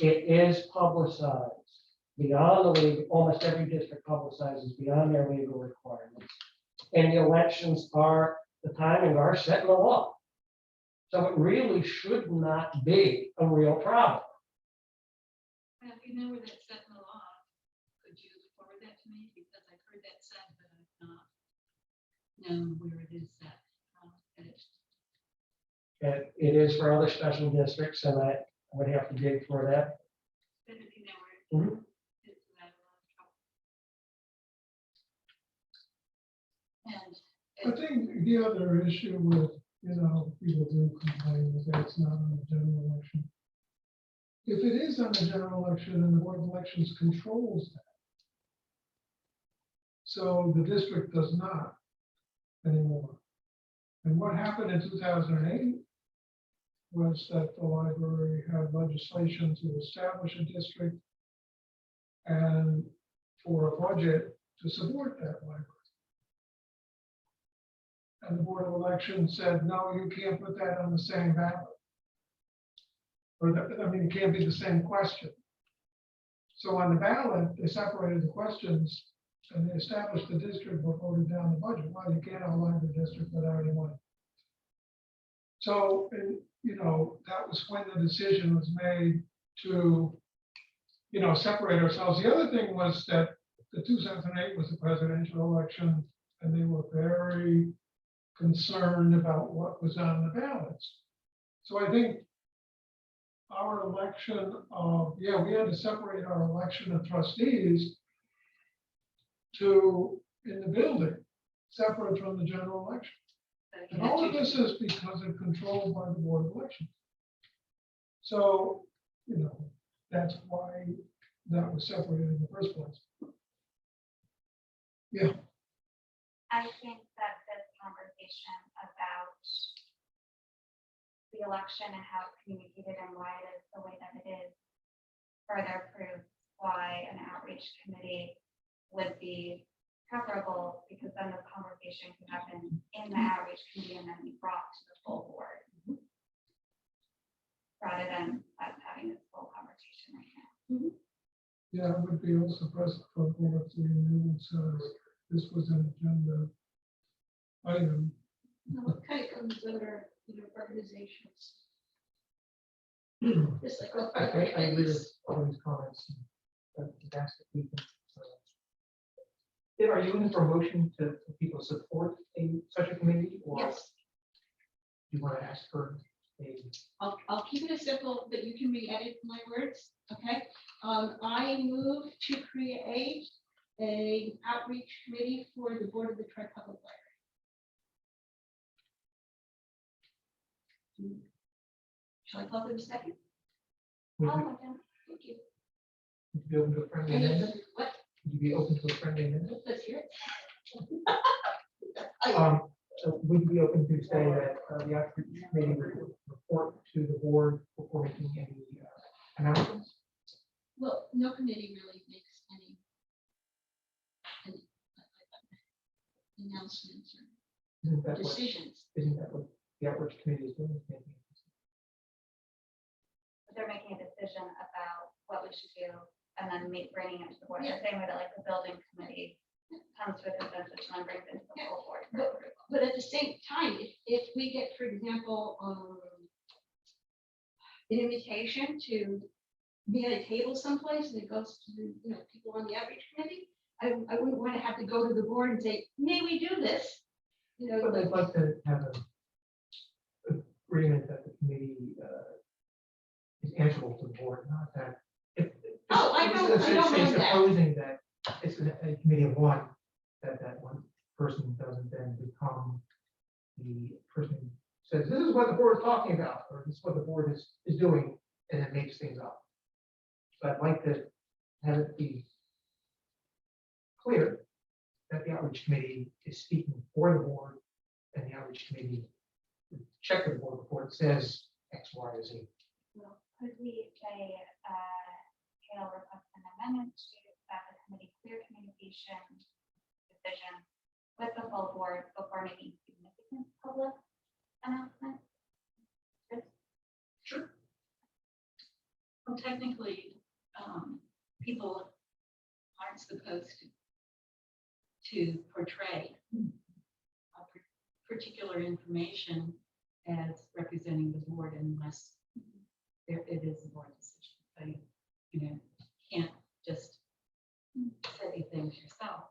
It is publicized beyond the legal, almost every district publicizes beyond their legal requirements. And the elections are, the timing are set in the law. So it really should not be a real problem. well, if you know where that's set in the law, could you forward that to me? Because I've heard that said, but I've not known where it is set. And it is for other special districts, and I would have to dig for that. But if you know where it is, it's not a lot of trouble. And I think the other issue with, people do complain that it's not on the general election. If it is on the general election, then the Board of Elections controls that. So the district does not anymore. And what happened in 2008 was that the library had legislation to establish a district and for a budget to support that library. And the Board of Elections said, no, you can't put that on the same ballot. Or it can't be the same question. So on the ballot, they separated the questions and they established the district but voted down the budget. Well, you can't have a library district without any money. So, that was when the decision was made to, separate ourselves. The other thing was that the 2008 was a presidential election and they were very concerned about what was on the ballots. So I think our election of, we had to separate our election of trustees in the building, separate from the general election. So you And have all of two- this is because they're controlled by the Board of Elections. So, that's why that was separated in the first place. I think that this conversation about the election and how it's communicated and why it is the way that it is further proves why an outreach committee would be preferable, because then the conversation could happen in the outreach committee and then be brought to the full board. Rather than us having this full conversation right now. Yeah, it would be also present for board if we knew it says this was an agenda item. No, it kind of comes under, organizations. Just like. I agree with all these comments. That's the key thing. Did, are you looking for a motion to for people to support such a committee, or Yes, you want to ask for a? I'll keep it as simple, but you can re-edit my words, okay? I move to create a outreach committee for the board of the Tri-Public Library. Shall I call it a second? Would Oh, you, my God. Thank you. would you be open to a friendly amendment? What? Would you be open to a friendly amendment? Let's hear it. Would you be open to say that the outreach committee would report to the board before making any announcements? Well, no committee really makes any announcements Isn't or that what, decisions. isn't that what the outreach committee is doing? is making a decision? But they're making a decision about what we should do and then bringing it to the board. Yeah. The same way that like the building committee comes to a consensus and then brings it to the full board. But at the same time, if we get, for example, an invitation to be at a table someplace and it goes to the, people on the outreach committee, I wouldn't want to have to go to the board and say, may we do this? But I'd like to have an agreement that the committee is answerable to the board, not that. Oh, I know, let's I don't say know that. supposing that it's a committee of one, that one person doesn't then become the person who says, this is what the board is talking about, or this is what the board is doing, and it makes things up. So I'd like to have it be clear that the outreach committee is speaking for the board, and the outreach committee would check with the board before it says X, Y, or Z. Well, could we say, Kale request an amendment to that the committee clear communication decision with the full board before making significant public announcement? Well, technically, people aren't supposed to portray particular information as representing the board unless it is a board decision. So you can't just say things yourself.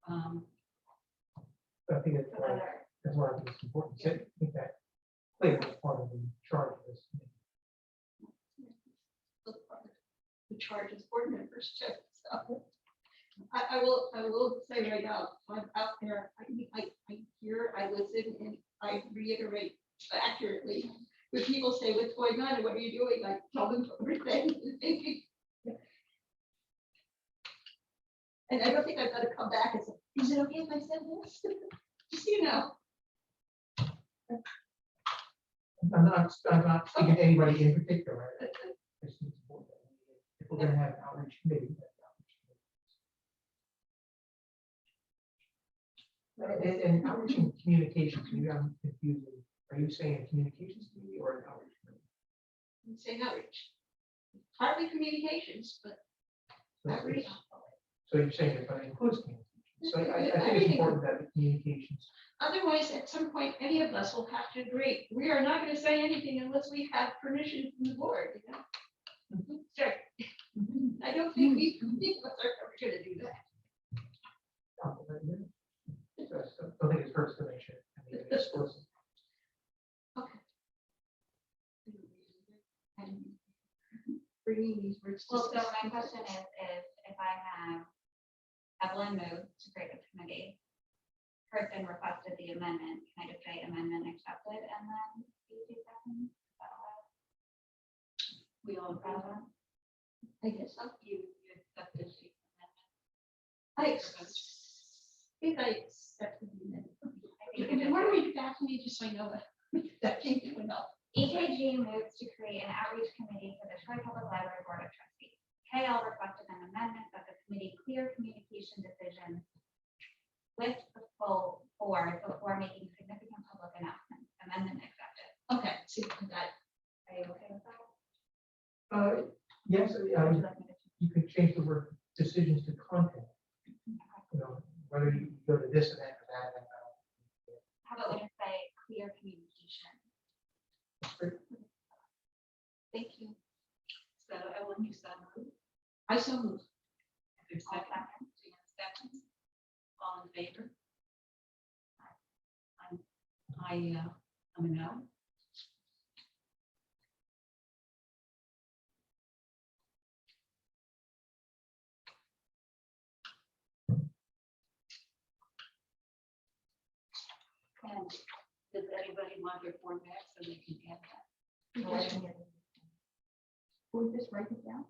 I think it's, Whether that's why I think it's important to make that clear as part of the charge of this committee. The charges board members too. So I will say right now, I'm out there, I hear, I listen, and I reiterate accurately. When people say, what's going on and what are you doing? I tell them everything. And I don't think I've got to come back and say, is it okay if I said this? Just so you know. I'm not speaking to anybody in particular. I just think it's important that if we're going to have an outreach committee, that the outreach committee. And outreach and communications, maybe I'm confusing. Are you saying a communications committee or an outreach committee? I'm saying outreach. Partly communications, but outreach. So you're saying it, but it includes communications. So I think it's important that the communications. Otherwise, at some point, any of us will have to agree. We are not going to say anything unless we have permission from the board, Sure. I don't think we are ever going to do that. I don't think it hurts to mention. I mean, it's explicit. And bringing these words. to Well, so my specific- question is if I have Evelyn move to create a committee, person requested the amendment, can I just say amendment accepted and then see seconds? We all agree on that? I guess so. You accepted the amendment? I think I accepted the amendment. I think If it you want to is. read it back to me, just so I know that, that came to enough. EKG moves to create an outreach committee for the Troy Public Library Board of Trustees. KL requested an amendment that the committee clear communication decisions with the full board before making significant public announcements. Amendment accepted. Okay, see, I got it. Are you okay with that? Yes, Would you like me to- you could change the word decisions to content. You know, whether you go to this and that or that. How about we just say clear communication? Thank you. So Ellen, you said move. I so moved. There's I'll second. second. Jan seconds. All in favor? I'm a no. And does anybody want their form back so they can add that? Will you just write it down?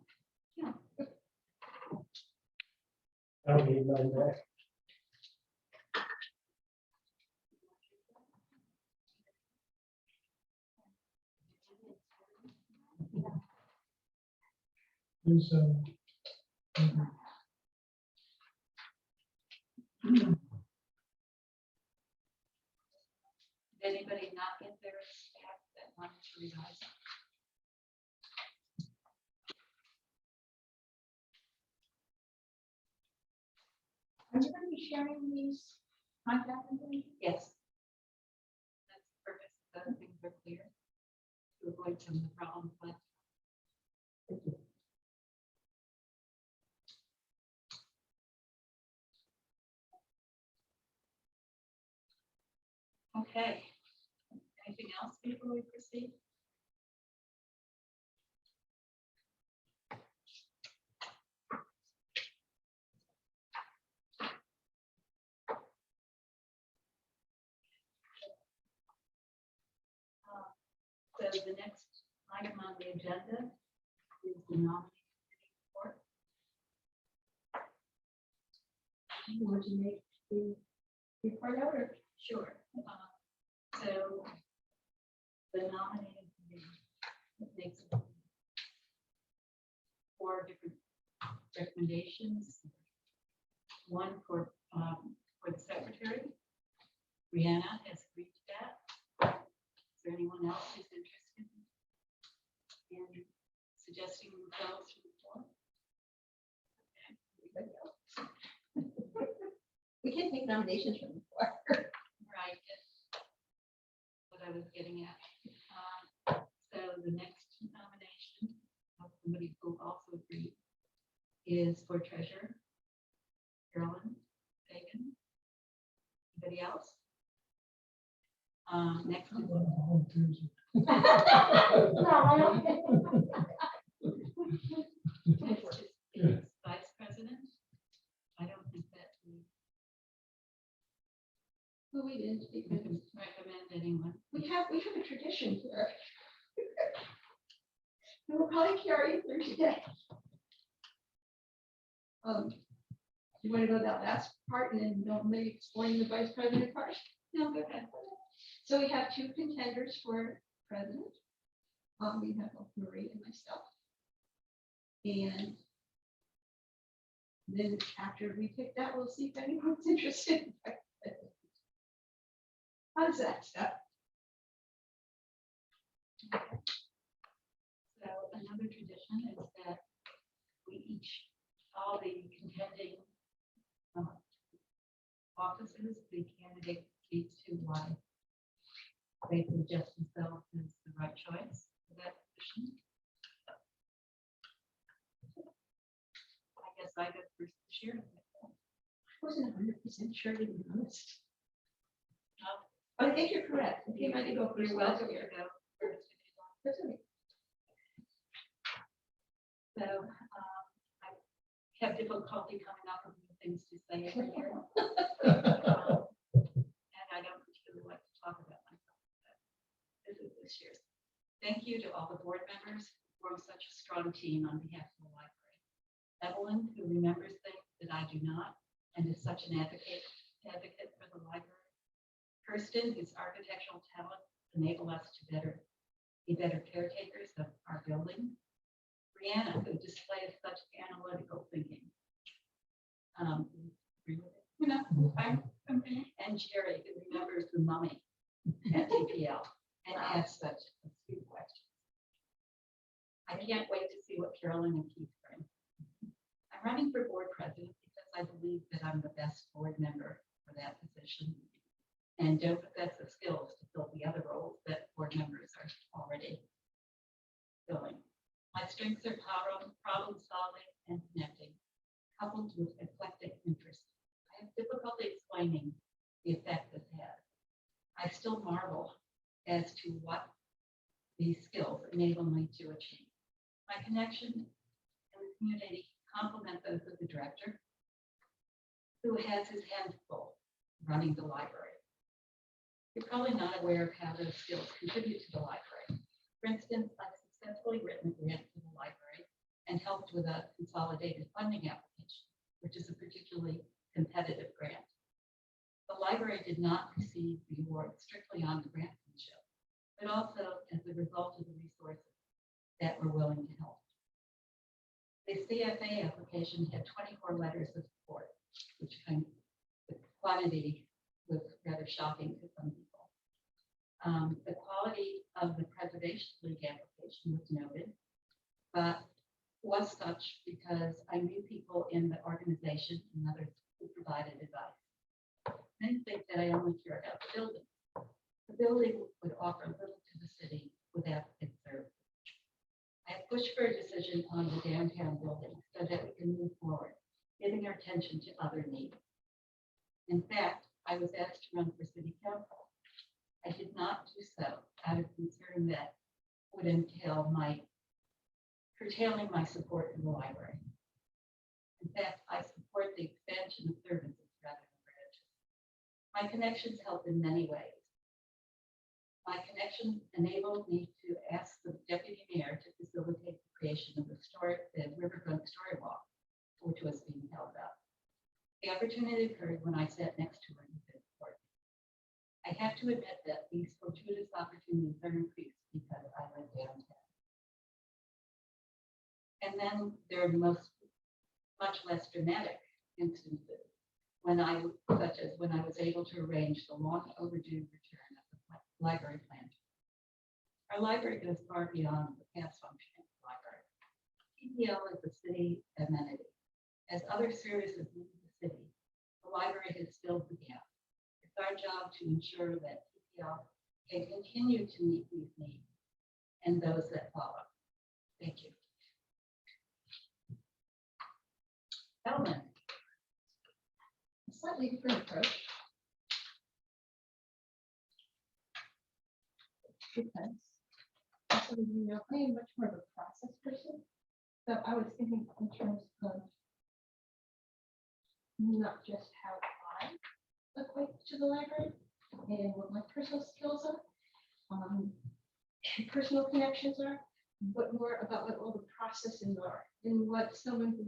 I don't need mine back. There's, Did anybody not get their back that wanted to revise? Are you going to be sharing these contact information? Yes. That's the purpose, so that things are clear. To avoid some of the problems, but. Okay. Anything else before we proceed? So the next item on the agenda is the nominating committee report. Would you make the report out or? Sure. So the nominating committee makes 4 different recommendations. One for the secretary. Brianna has agreed to that. Is there anyone else who's interested in suggesting themselves to the board? We can't take nominations from the floor. Right. That's what I was getting at. So the next nomination of somebody who also agreed is for treasurer. Carolyn Fagan. Anybody else? Next is volunteers. No, I don't. next is vice president. I don't think that Who we did, we can recommend anyone. we have a tradition here. We will probably carry it through today. You want to go that last part and then don't maybe explain the vice president part? No, go ahead. So we have 2 contenders for president. We have both Marie and myself. And then after we pick that, we'll see if anyone's interested. How does that stuff? So another tradition is that we each, all the contending offices, the candidate speaks to why they suggest themselves as the right choice for that position. I guess I go first to share. I wasn't 100% sure, to be honest. Oh. But I think you're correct. You might go first. You're welcome to go first if you'd like. That's okay. So I have difficulty coming up with new things to say every year. members form such a strong team on behalf of the library. Evelyn, who remembers things that I do not, and is such an advocate for the library. Kirsten, whose architectural talent enable us to be better caretakers of our building. Brianna, who displays such analytical thinking. And Jerry, who remembers the mummy at TPL and asks such astute questions. I can't wait to see what Carolyn and Keith bring. I'm running for board president because I believe that I'm the best board member for that position and don't possess the skills to fill the other roles that board members are already filling. My strengths are problem solving and connecting, coupled with eclectic interest. I have difficulty explaining the effect this has. I still marvel as to what these skills enable me to achieve. My connection in the community complement those of the director, who has his hands full running the library. You're probably not aware of how those skills contribute to the library. For instance, I've successfully written a grant for the library and helped with a consolidated funding application, which is a particularly competitive grant. The library did not receive the award strictly on the grantsmanship, but also as a result of the resources that were willing to help. The CFA application had 24 letters of support, which kind of the quantity was rather shocking to some people. The quality of the Preservation League application was noted, but was such because I knew people in the organization and others who provided advice. Many think that I only care about the building. The building would offer little to the city without its service. I have pushed for a decision on the downtown building so that we can move forward, giving our attention to other needs. In fact, I was asked to run for city council. I did not do so out of concern that would entail curtailing my support for the library. In fact, I support the expansion of services rather than branches. My connections help in many ways. My connections enabled me to ask the deputy mayor to facilitate the creation of the Riverfront Story Walk, which was being held up. The opportunity occurred when I sat next to her in the court. I have to admit that these fortuitous opportunities are increased because I live downtown. And then there are much less dramatic instances such as when I was able to arrange the long overdue return of the library plan. Our library goes far beyond the past functioning of the library. TPL is a city amenity. As other services leave the city, the library has filled the gap. It's our job to ensure that TPL can continue to meet these needs and those that follow. Thank you. Ellen. A slightly different approach. Because, so you know, I am much more of a process person. So I was thinking in terms of not just how I equate to the library and what my personal skills are, personal connections are, but more about what all the processes are and what someone who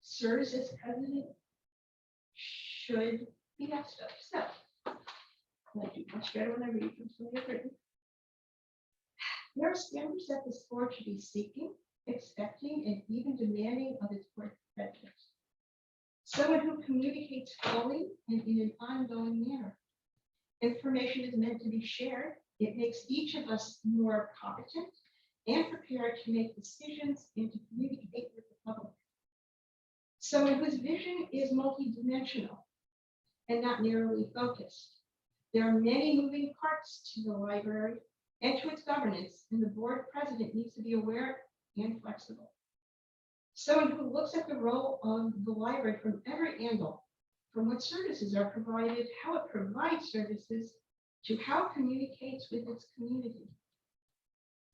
serves as president should be asked of. So, I do much better when I read from somebody written. There are standards that this board should be seeking, expecting, and even demanding of its board presidents. Someone who communicates fully and in an ongoing manner. Information is meant to be shared. It makes each of us more competent and prepared to make decisions and to communicate with the public. Someone whose vision is multidimensional and not narrowly focused. There are many moving parts to the library and to its governance, and the board president needs to be aware and flexible. Someone who looks at the role of the library from every angle, from what services are provided, how it provides services, to how it communicates with its community.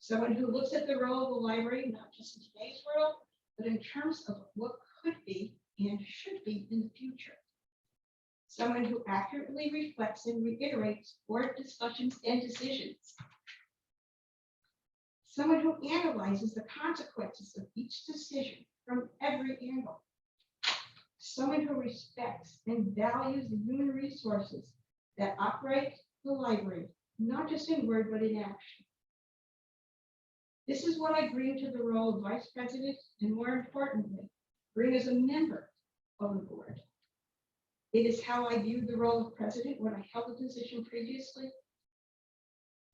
Someone who looks at the role of the library, not just in today's world, but in terms of what could be and should be in the future. Someone who accurately reflects and reiterates board discussions and decisions. someone who analyzes the consequences of each decision from every angle, someone who respects and values the human resources that operate the library, not just in word, but in action. This is what I bring to the role of vice president, and more importantly, bring as a member of the board. It is how I viewed the role of president when I held the position previously.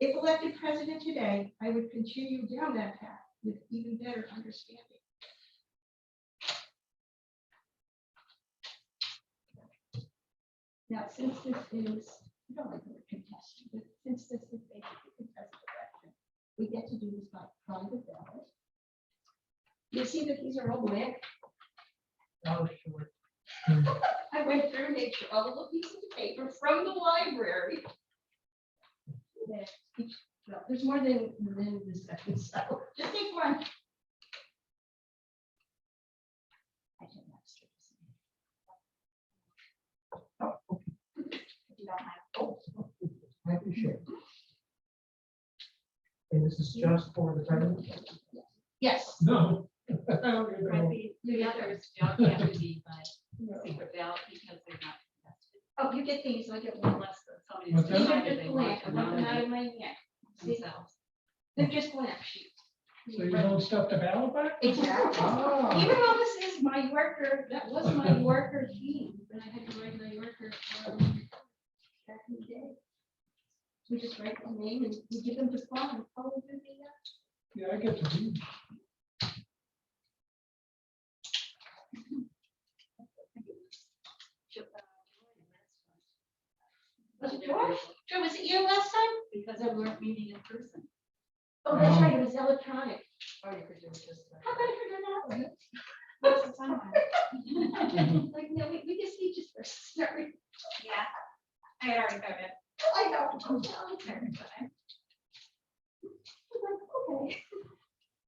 If elected president today, I would continue down that path with even better understanding. Now, since this is, I don't like the word contested, but since this is basically contested election, we get to do this by private ballot. You see that these are all blank. Oh, sure. I went through and made sure all the little pieces of paper from the library. Well, there's more than this second, so just take one. I can actually. You don't have. Happy to share. And this is just for the president? Yes. No. I don't get that. Right, the others don't have to be by secret ballot because they're not contested. Oh, you get these, I get one. Unless somebody's What's that? These are decided just they want blank, to I want them out of nominate my hand. See, themselves. they're just blank sheets. So you don't stuff the ballot back? Exactly. Ah. Even though this is my Yorker, that was my Yorker team, but I had to write my Yorker back in the day. We just write the name and we give them to Paul and Paul will do the, Yeah, I get to read. Was it George? Joe, was it you last time? Because they weren't meeting in person. Oh, that's right, it was electronic. Oh, you could do it just. How could I figure that out? Most of the time. Like, no, we just need just for start. Yeah, I had already got it. I know. I'm telling you. Okay.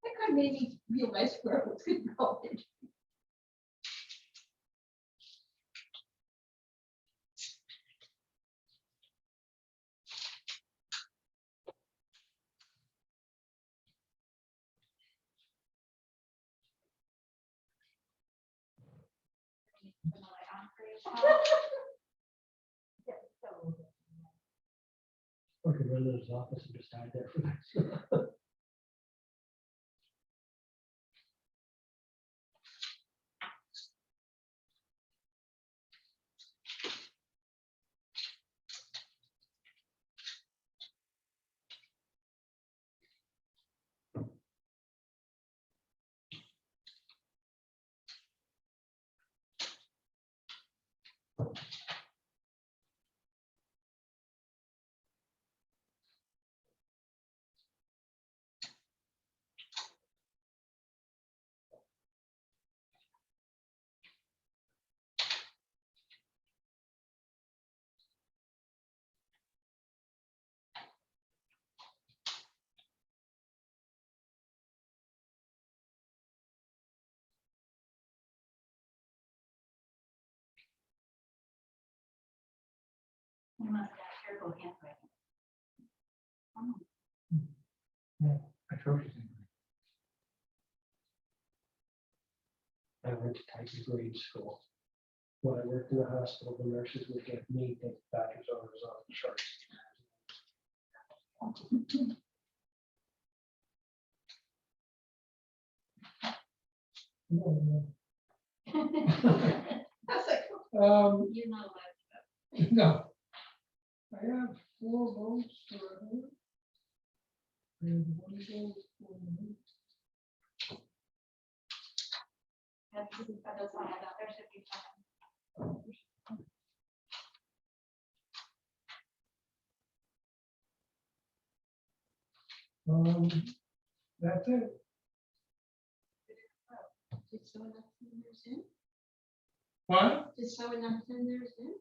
That kind of made me realize where I was going. Or could run to his office and just hide there for that. You must have careful handwriting. Atrocious. I went to type-grade school. When I worked in the hospital, the nurses would get me take doctor's orders off the charts. That's like, You're not allowed to. No. I have 4 votes for it. And 1 vote for me. That's why I thought there should be five. That's it. did someone not send theirs in? What? Did someone not send theirs in?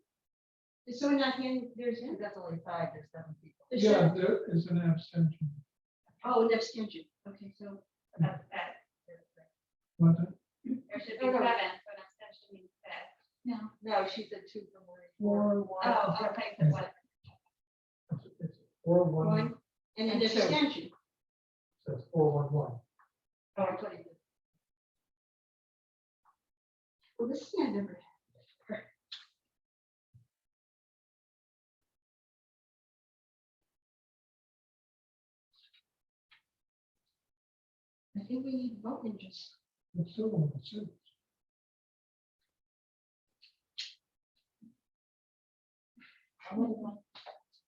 Did someone not hand theirs in? That's only 5, there's 7 people. There's Yeah, seven. there is an abstention. Oh, an abstention. Okay, so. That's that. What? There should be Oh, no. 7, but abstention means that. No. No, she said 2 from Maureen. 4, 1. Oh, okay, so what? It's 4-1. One, and an And two. abstention. So 411. Well, this is not never happened. I think we need to vote and just, It's still on the city.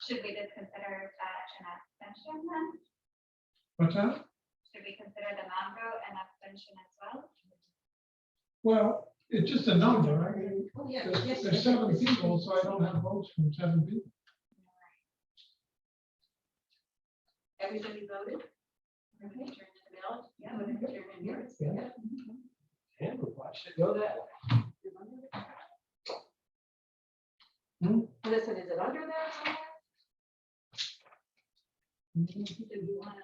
Should we just consider that an abstention then? What's that? Should we consider the non-vote an abstention as well? Well, it's just a number. I mean, oh, yeah. there's yes, there's 7 people, so I don't have votes from 7 people. Everybody voted? Okay, turn to the ballot. Yeah, whatever, turn in yours. Yeah. And we watched it go that way. Listen, is it under there somewhere? Do you want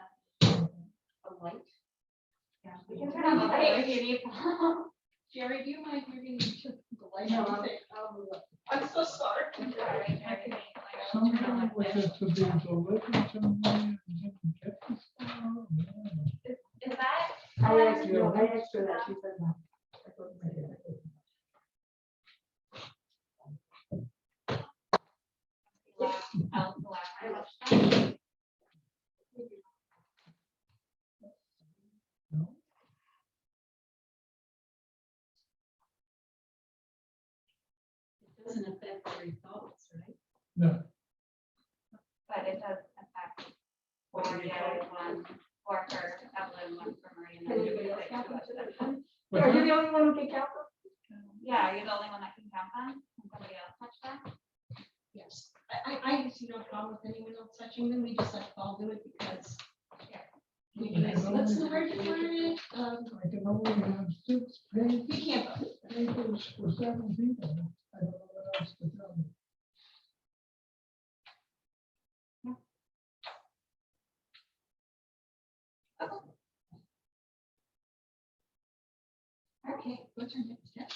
a light? Yeah, we can turn on the light if you need. Jerry, do you mind giving me the light? No, I'm so sorry. Sorry, Jerry. Somehow was it to be delivered to me and didn't get this far? Yeah. Is that? I asked her that, she said no. No? It doesn't affect the results, right? No. But it does affect for Jerry, one for her, Evelyn, one for Marie, and then Anybody else like count two of them? them. What's Are you that? the only one who can count them? Yeah, you're the only one that can count them. Can somebody else touch that? Yes, I see no problem with anyone else touching them, we just have to all do it because. We can, what's the word for it? I can only have 6 pages. You can't vote. Papers for 7 people. I don't know what else to tell you. Okay, what's our next step?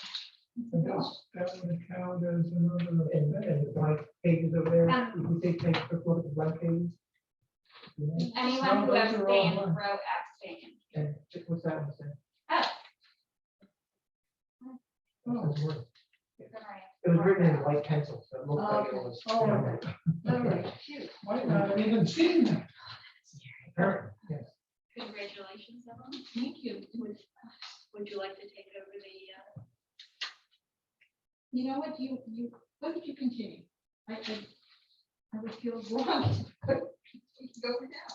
I guess that would count as another. And the blank pages over there, if we take a quick look at the blank pages. Anyone who those are all abstained, mine. wrote abstain. And what's that one say? Oh, Oh, for Maria. It was written in white pencil, so it looked like it Okay. was. Oh, okay. All right, phew. might not have even seen that. Apparent, yes. Congratulations, Evelyn. Thank you. Would you like to take over the, You know what, why don't you continue? I would feel wrong. Go for now.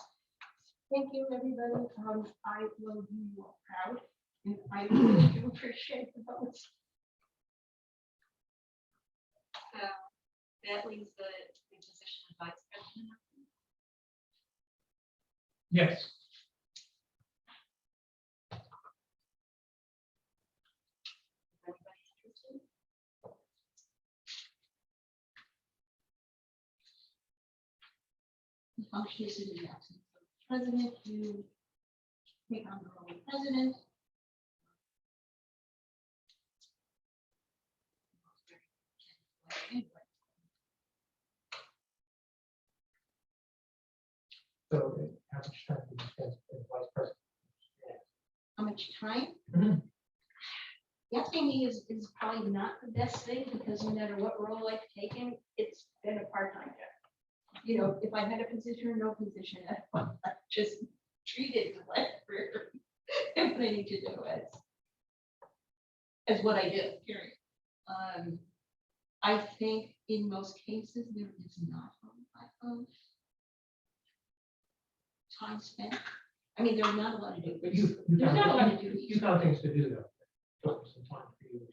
Thank you, everybody. I will do you all proud, and I really do appreciate the votes. that leaves the position of vice president? Yes. Anybody interested? The function is in the absence of the president, you take on the role of president. So how much time do you spend as vice president? How much time? Mhm. Guessing me is probably not the best thing, because no matter what role I've taken, it's been a part-time job. You know, if I had a position or no position, I just treated it like what I need to do as what I do, period. I think in most cases, there is not a lot of time spent. I mean, there's not a lot of But duties. you There's not a lot of found, duties. you found things to do though. Took some time for you.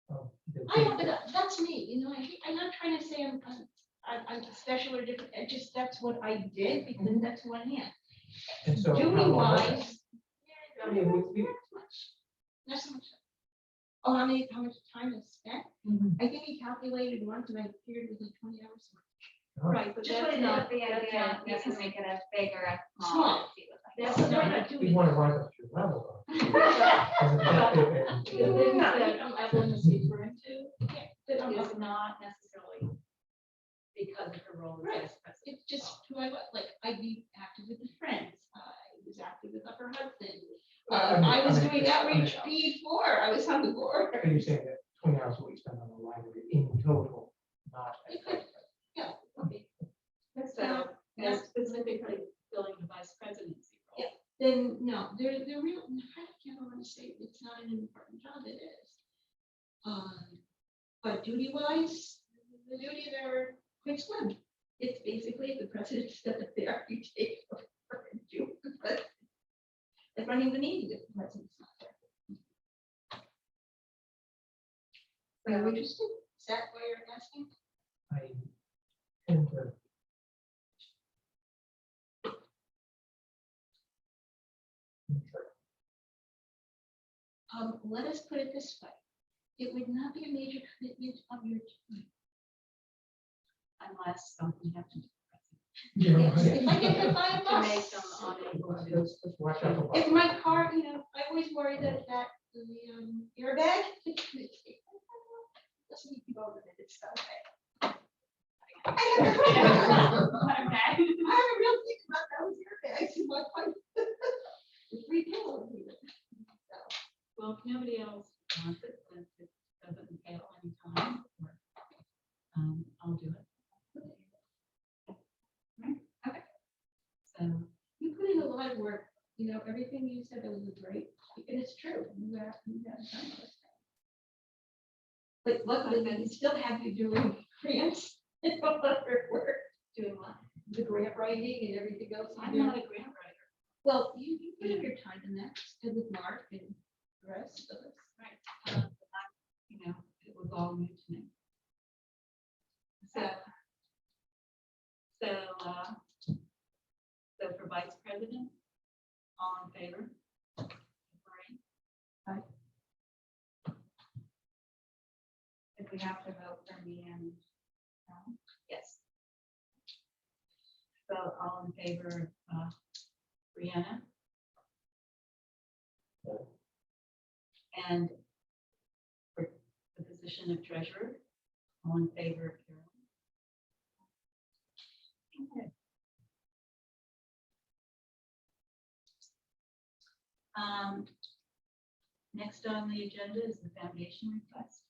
So, I know, but that's me, you know, I'm not trying to say I'm special or different, it just, that's what I did, because that's who I am. And so. how Doing long was that? wise. I mean, Not so much. Oh, how much time is spent? Mhm. I think we calculated once, and I figured within 20 hours. Right, but Just that's put it not, up, the that's idea, not you can necessary. make it as big or as Small. small. see what that That's is. not not We doing. want to rise up to your level though. As The effective and- things that Evelyn is referring to Yeah, is not necessarily because of her role as Right. vice president. It's just who I was, like, I'd be active with the friends, I was I was mean, doing I outreach mean, before I was on the board. So you're saying that 20 hours a week spent on the library in total, not. Yeah, okay. So, and specifically filling the vice presidency role. Yeah. Then, no, they're real, I can't want to say it's not an important job, it is. But duty wise, the duties are quite slim. It's basically the president's still there, you take over and do, but like running the meeting if the president's not there. Are you interested? Is that what you're asking? I tend to. Let us put it this way. It would not be a major commitment of your time. Unless something happens. Yeah, Yes, right. if I get hit by a To make bus, them unable to. Let's watch out for. if my car, I always worry that the airbag. Doesn't need to go over it, it's okay. I have a real thing about those airbags in my car. The 3 pillows even. So, Well, if nobody else wants it, then it doesn't entail any time, or, I'll do it. Okay. So, you put in a lot of work, everything you said that was great, and it's true. You have done those things. But luckily, we still have you doing grants and other work, doing what? the grant writing and everything else. you I'm do. not a grant writer. Well, you put up your time in that, and with Mark and the rest of us. Right. It was all new to me. So for vice president, all in favor? Maureen? If we have to vote for me and, Yes. So all in favor of Brianna? And for the position of treasurer, all in favor of Carolyn? Okay. Next on the agenda is the foundation request.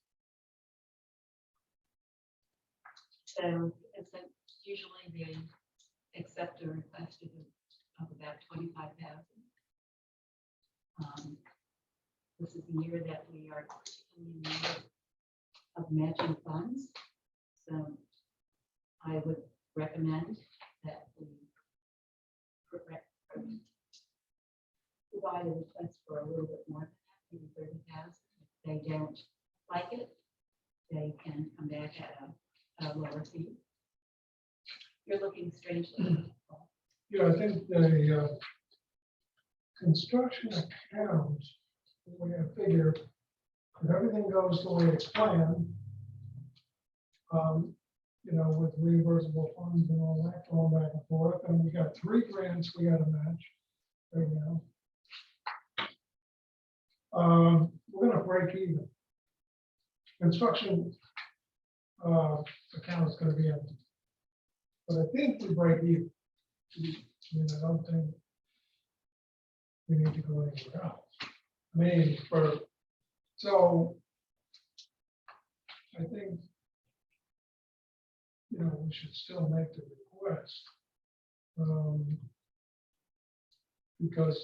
So it's usually they accept a request of about 25,000. This is the year that we are particularly in need of matching funds. So I would recommend that we provide a request for a little bit more than that, maybe 30,000. If they don't like it, they can come back at a lower fee. You're looking strangely. Yeah, I think the construction account, we have to figure, if everything goes the way it's planned, with reimbursable funds and all that going back and forth, and we got 3 grants we gotta match right now. We're gonna break even. Construction account is gonna be empty. But I think we break even. I don't think we need to go anywhere else. So I think, we should still make the request. Because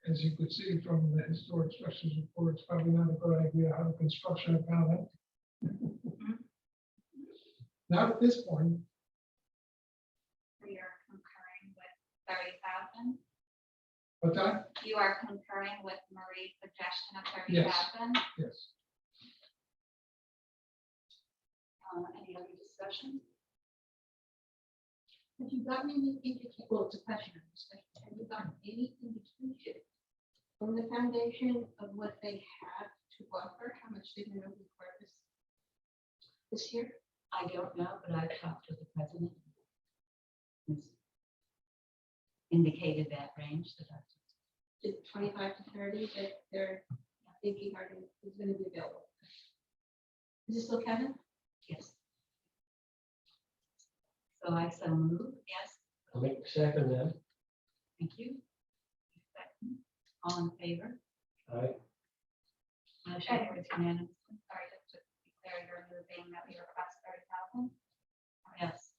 as you could see from the historic structures report, it's probably not a good idea to have a construction account. Not at this point. we are concurring with 30,000. But that, You are concurring with Marie's suggestion of Yes. 30,000. yes. Any other discussion? Have you gotten any indication, well, it's a question of discussion, have you gotten any indication from the foundation of what they have to offer, how much they're going to require this year? I don't know, but I've talked to the president. He's indicated that range that I. The 25 to 30 that they're thinking is going to be available. Is this still Kevin? Yes. So I so move, yes, I'll make the second then. thank you. All in favor? Aye. Motion carries unanimously. Sorry, just to be clear, you're moving that we request 30,000. Yes.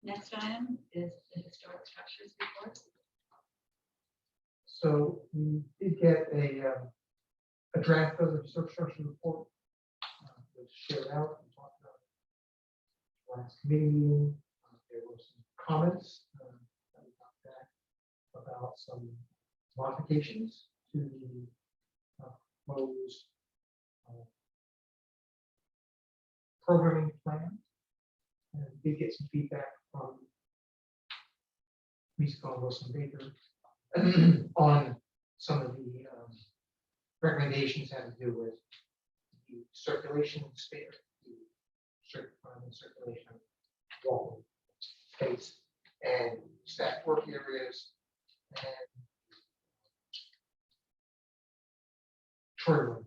Next item is the historic structures report. So we did get a draft of the historic structure report. Was shared out and talked about it last committee meeting. There were some comments that we got back about some modifications to the proposed programming plan. And we did get some feedback from Lisa Wilson Baker on some of the recommendations having to do with the circulation space, the circulation of walking space and staff work areas and tourism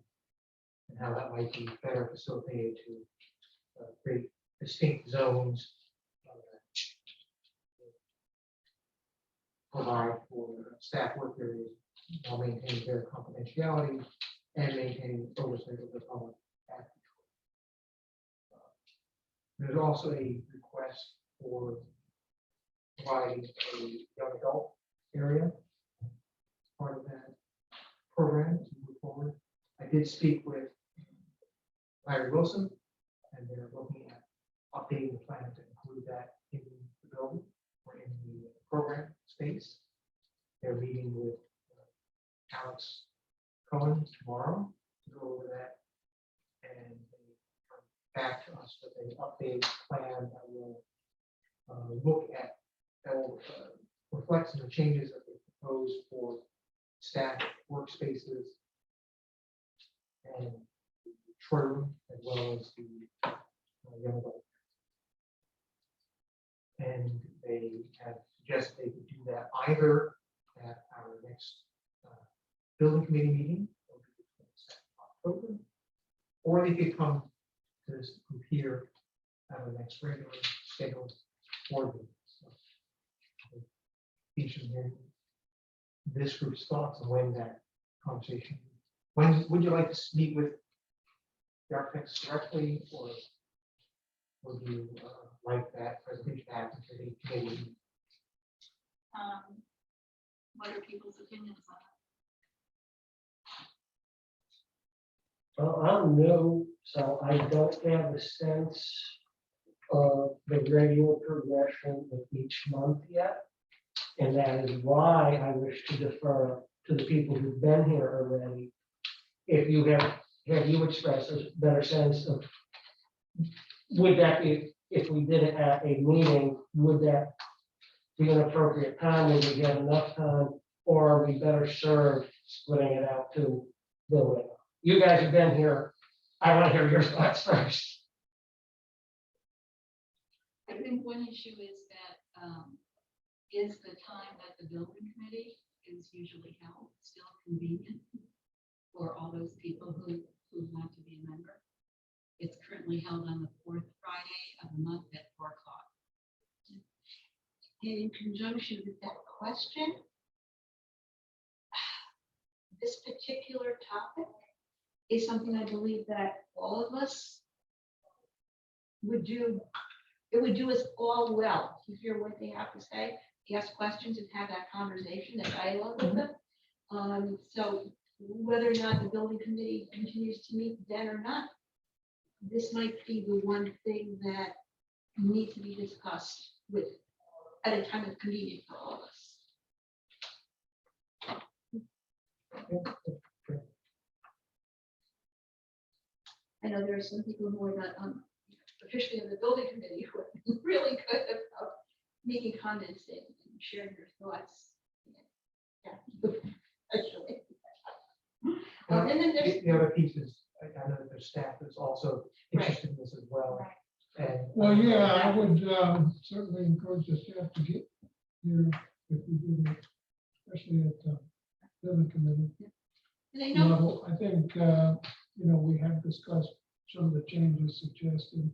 and how that might be better facilitated to create distinct zones provide for staff work areas while maintaining their confidentiality and maintaining oversight of the public at control. There's also a request for providing a young adult area as part of that program to move forward. I did speak with Larry Wilson, and they're looking at updating the plan to include that in the building or in the program space. They're meeting with Alex Cohen tomorrow to go over that, and they come back to us with an updated plan that will look at, that will reflect some of the changes that they propose for staff workspaces and the short room as well as the young adult. And they have suggested they could do that either at our next building committee meeting, will be the 22nd of October, or they could come to this group here at our next regular scheduled board meeting. So, each of them, this group's thoughts on when that conversation, when would you like to meet with the architects directly, or would you like that presentation to happen to the committee? What are people's opinions on Well, I'm new, so I don't have a sense of the regular progression of each month yet. And that is why I wish to defer to the people who've been here already. If you have you expressed a better sense of, would that be, if we did it at a meeting, would that be an appropriate time? Would we have enough time? Or are we better served splitting it out to building? You guys have been here. I want to hear your thoughts first. I think one issue is that is the time that the building committee is usually held still convenient for all those people who want to be a member. It's currently held on the fourth Friday of the month at 4 o'clock. And in conjunction with that question, this particular topic is something I believe that all of us would do. It would do us all well to hear what they have to say, ask questions and have that conversation, that dialogue with them. So whether or not the building committee continues to meet then or not, this might be the one thing that needs to be discussed with at a time of convenience for all of us. I know there are some people who are not officially in the building committee who are really good about making comments and sharing their thoughts. Yeah. Actually. And then there's The other piece is, I know that there's staff that's also interested in this as well. And Well, yeah, I would certainly encourage the staff to get here if we do that, especially at the building committee and I know level. I think, we have discussed some of the changes suggested.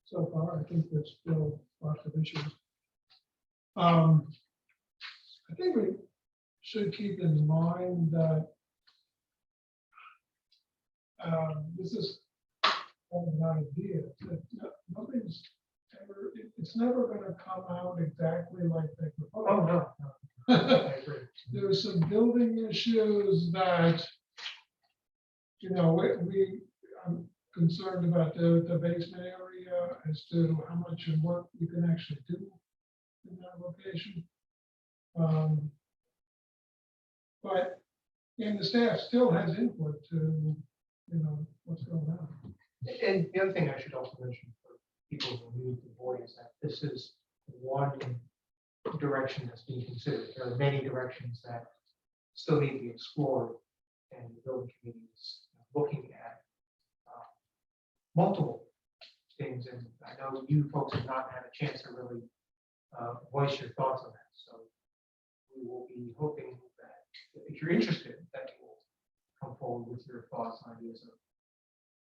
So far, I think there's still lots of issues. I think we should keep in mind that this is kind of an idea that nothing's ever, it's never going to come out exactly like they propose. Oh, no. I agree. There's some building issues that, you know, I'm concerned about the basement area as to how much work you can actually do in that location. But, and the staff still has input to, you know, what's going on. And the other thing I should also mention for people who are new to the board is that this is one direction that's being considered. There are many directions that still need to be explored, and the building committee is looking at multiple things. And I know you folks have not had a chance to really voice your thoughts on that. So we will be hoping that if you're interested, that you will come forward with your thoughts and ideas of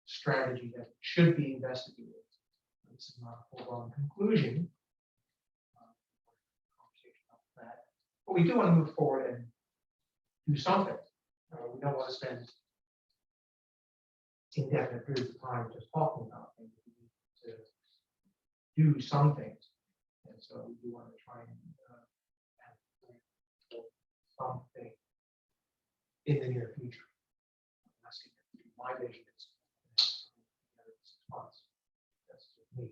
strategy that should be investigated. This is not a full-blown conclusion. Conversation about that. But we do want to move forward and do something. We don't want to spend indefinite periods of time just talking about things. We need to do some things. And so we do want to try and have something in the near future. I'm not saying that my vision is 6 months. That's just me.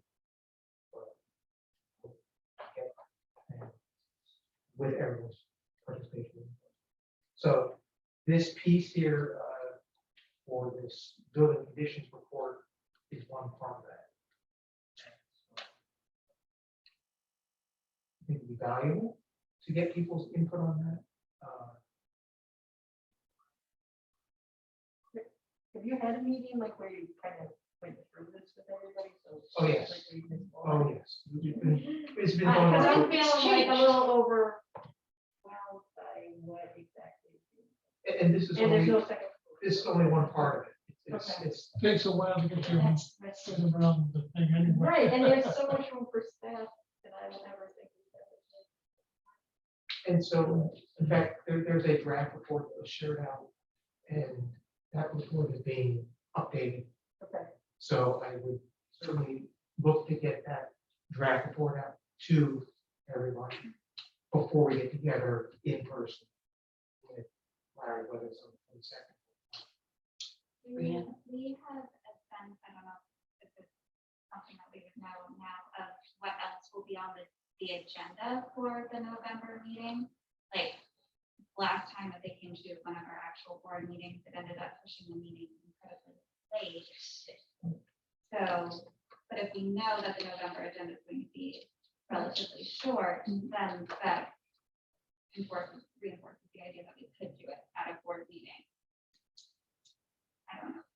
But okay, and with everyone's participation. So this piece here for this building conditions report is one part of that. I think it'd be valuable to get people's input on that. Have you had a meeting like where you kind of went through this with everybody? So Oh, yes. like, we've been Oh, yes. It's been going Because I'm on. feeling like a little overwhelmed by what exactly. And this is And there's only, no second. this is only one part of it. Okay. It's Takes a while to get your hands around the thing anyway. Right, and there's so much room for staff that I will never think of. And so, in fact, there's a draft report that was shared out, and that report is being updated. Okay. So I would certainly look to get that draft report out to everyone before we get together in person with Larry, whether it's on the 22nd. We have a sense, I don't know if it's something that we would know now, of what else will be on the agenda for the November meeting. Like last time that they came to one of our actual board meetings, it ended up pushing the meeting incredibly late. So, but if we know that the November agenda is going to be relatively short, then that reinforces the idea that we could do it at a board meeting. I don't know.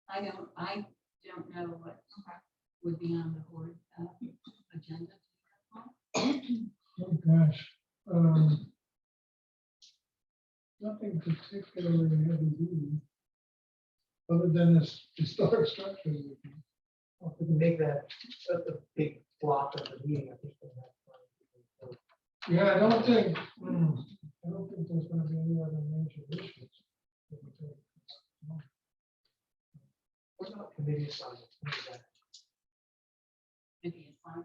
I don't know what would be on the board agenda. Oh, gosh. Nothing particularly heavy duty. Other than this historic structure. Well, if we can make that a big block of the meeting, I think that's fine. Yeah, I don't think there's gonna be any other major issues. What about committee assignments? What is that? Maybe it's fine.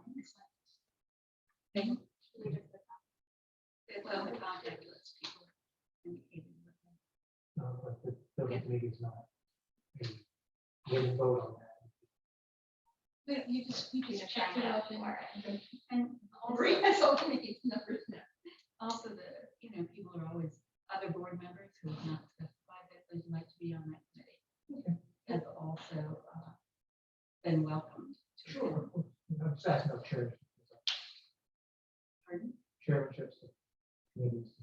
It's on the contact list. People indicating what they- But the building committee is not. We didn't vote on that. You just check it out for it. And Marie has so many numbers now. also people are always, other board members who have not specified that they'd like to be on that committee. Have also been welcomed. to Sure. I'm just asking about chair. Pardon? Chairmanships of committees.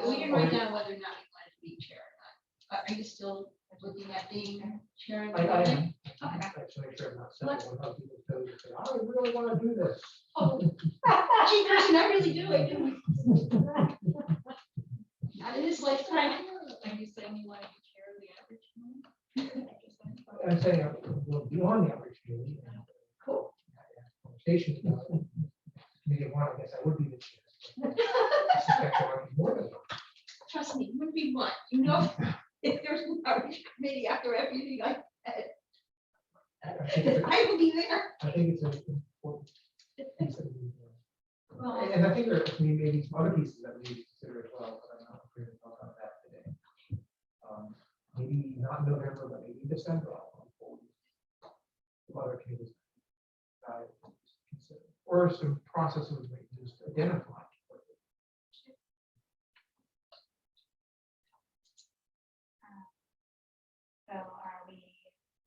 We can write down whether or not you want to be chair or not. Are you still looking at being chair? of the I building? am. Okay. have to make sure I'm not stepping on other people's toes and say, I really want to do this. Oh, gee, Kristen, I really do, I do. Not in this lifetime. Are you saying you want to be chair of the average committee? I'm saying we'll be on the average committee. and, Cool. Conversations about it. Committee of one, I guess I would be the chair. I suspect there might be more than one. Trust me, it would be one, you know, if there's an outreach committee after everything I said, I think it's a- I will be there. I think it's an important piece of the. Well, And I think there are maybe some other pieces that we need to consider as well, but I'm not prepared to talk about that today. Maybe not in November, but maybe in December. I'll unfold some other committees. Consider, or some processes we can just identify. So are we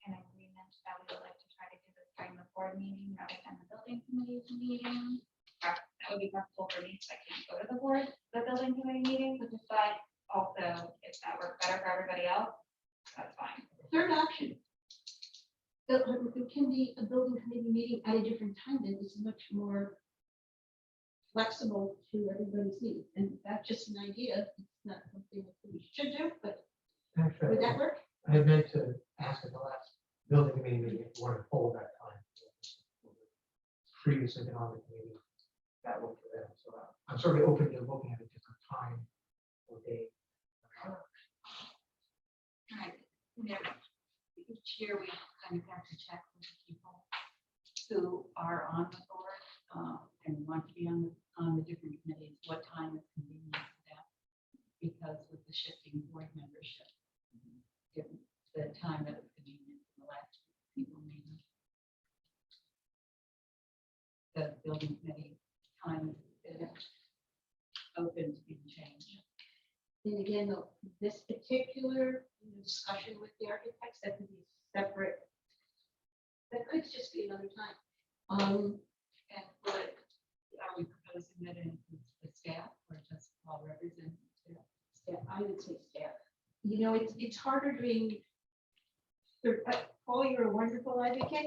in agreement that we would like to try to do this during the board meeting rather than the building committee's meeting? That would be preferable for me, because I can't go to the building committee meeting, but also if that works better for everybody else, that's fine. third option. It can be a building committee meeting at a different time, and it's much more flexible to everybody's needs, and that's just an idea, it's not something that we should do, but Actually, would that work? I had meant to ask at the last building committee meeting if you want to hold that time. Previous economic committee, that worked for them, so I'm sort of open to looking at a different time or day. Right. Yeah. Each year we kind of have to check with people who are on the board and want to be on the different committees, what time is convenient for them. Because with the shifting board membership, given the time that was convenient for the last people meeting. The building committee time is open to being changed. And again, though, this particular discussion with the architects, that could be separate. That could just be another time. And are we proposing that it includes the staff or just all representatives? Staff, I would say staff. You know, it's harder being, Paul, you're a wonderful advocate,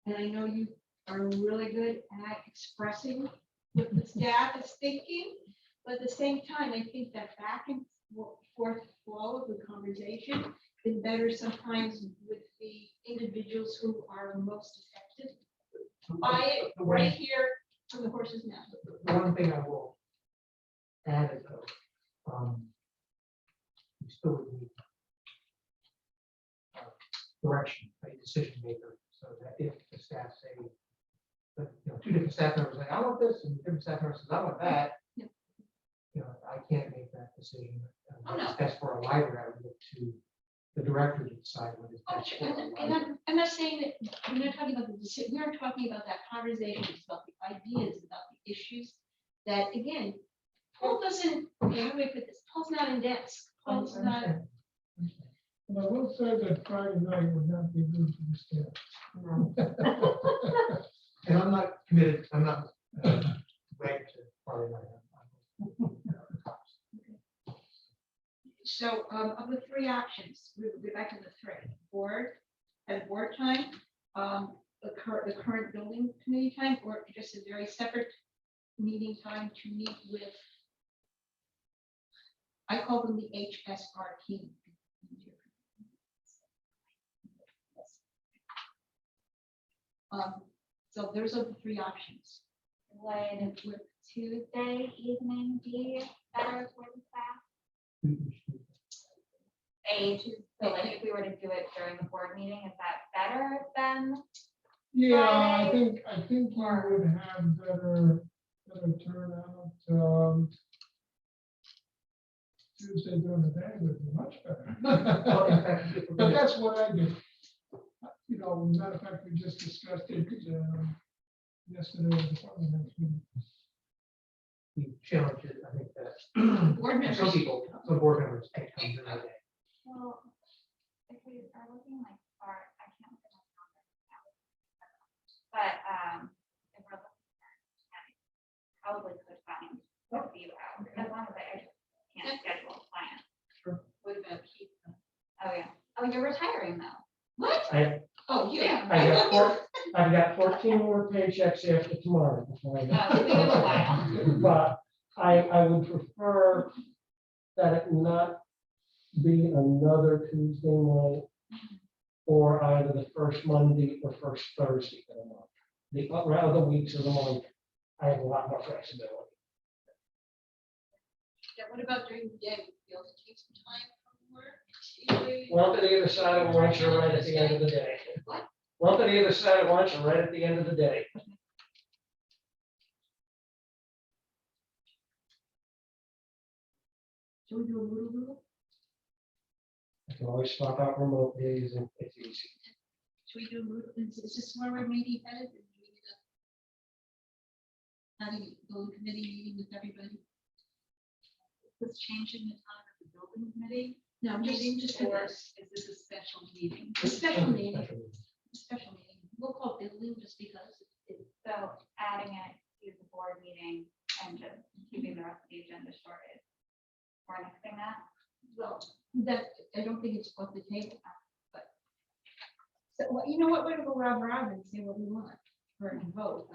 and I know you are really good at expressing what the staff is thinking. But at the same time, I think that back and forth flow of the conversation is better sometimes with the individuals who are most affected by it right here from the horse's mouth. The one thing I will add is you still would need direction, a decision maker, so that if the staff say, but, two different staff members say, I want this, and different staff members say, I want that. Yeah. I can't make that decision. Oh, no. What's best for a library, I would look to the director to decide what is Oh, best sure. for a And library. I'm not saying that, we're not talking about the decision, we're talking about that conversation, it's about the ideas, about the issues that, again, Paul doesn't, okay, how do I put this? Paul's not in desk. Paul's not, But I will say that Friday night would not be good for the staff. And I'm not committed, I'm not wed to Friday night. so, of the three options, we'll get back to the three. Board, at board time, the current building committee time, or just a very separate meeting time to meet with, I call them the HSR team. So there's the three options. Would Tuesday evening be better for the staff? So like if we were to do it during the board meeting, is that better than? Yeah, I Friday? think you would have better turnout. Tuesday during the day would be much better. Well, in fact, if we're But gonna- that's what I do. Matter of fact, we just discussed it yesterday at the department heads meeting. we challenge it, I think that Board members. some board members take time during the day. Well, if we are looking like far, I can't look at my calendar now. But if we're looking at, probably could find a few hours, as long as I can't schedule a plan. What about keep? Oh, yeah. Oh, you're retiring though. What? I, Oh, yeah. I've got 14 more paychecks after tomorrow. before I go. We have a while. But I would prefer that it not be another Tuesday night or either the first Monday or first Thursday of the month. The other weeks of the month, I have a lot more flexibility. Yeah, what about during the day? Would you be able to take some time from work? Lump it either side of lunch or right at the end of the day. What? Lump it either side of lunch or right at the end of the day. Should we do a little doodle? I can always swap out remote days and it's easy. Should we do a little, is this where we're meeting headed? Or do we need to- Having a building committee meeting with everybody? Was changing the time of the building committee, No, just or a is this a special meeting? special meeting, special meeting. We'll call it building just because it's So adding it to the board meeting and just keeping the rest of the agenda shorted. Or nixing that. well, that, I don't think it's off the table, but. So, well, you know what, we're gonna go round robin and say what we want for a vote.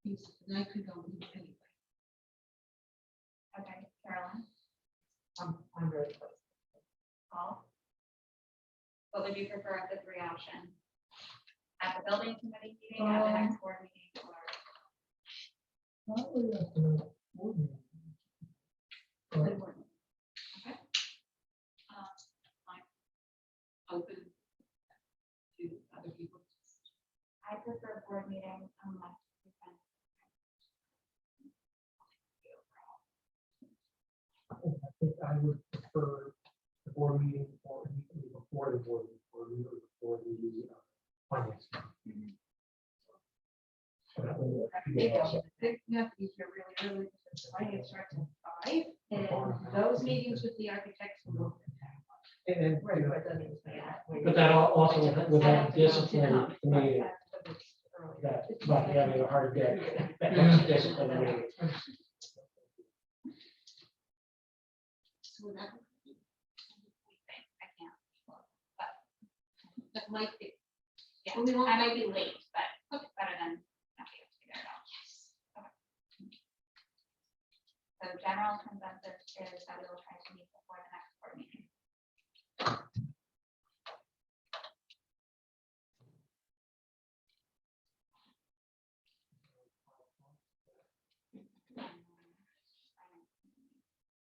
And I could go anyway. Okay, Carolyn, I'm very close. Paul? What would you prefer of the three options? At the building committee meeting, at the next board meeting, or? Probably at the board meeting. But Open to other people. I prefer board meeting unless we can. I think I would prefer the board meeting or immediately before the board meeting or immediately before the finance. So that way, You have to be here really early because the finance starts at 5, and those meetings with the architects will go. And, Right, you know, but then it's that. But that also would have discipline the meeting, that, about having a hard day, that helps discipline the meeting. So that, I can't. that might be. Yeah, Well, we won't- I might be late, but it's better than not being able to figure it out. So general consensus is that we will try to meet before the next board meeting.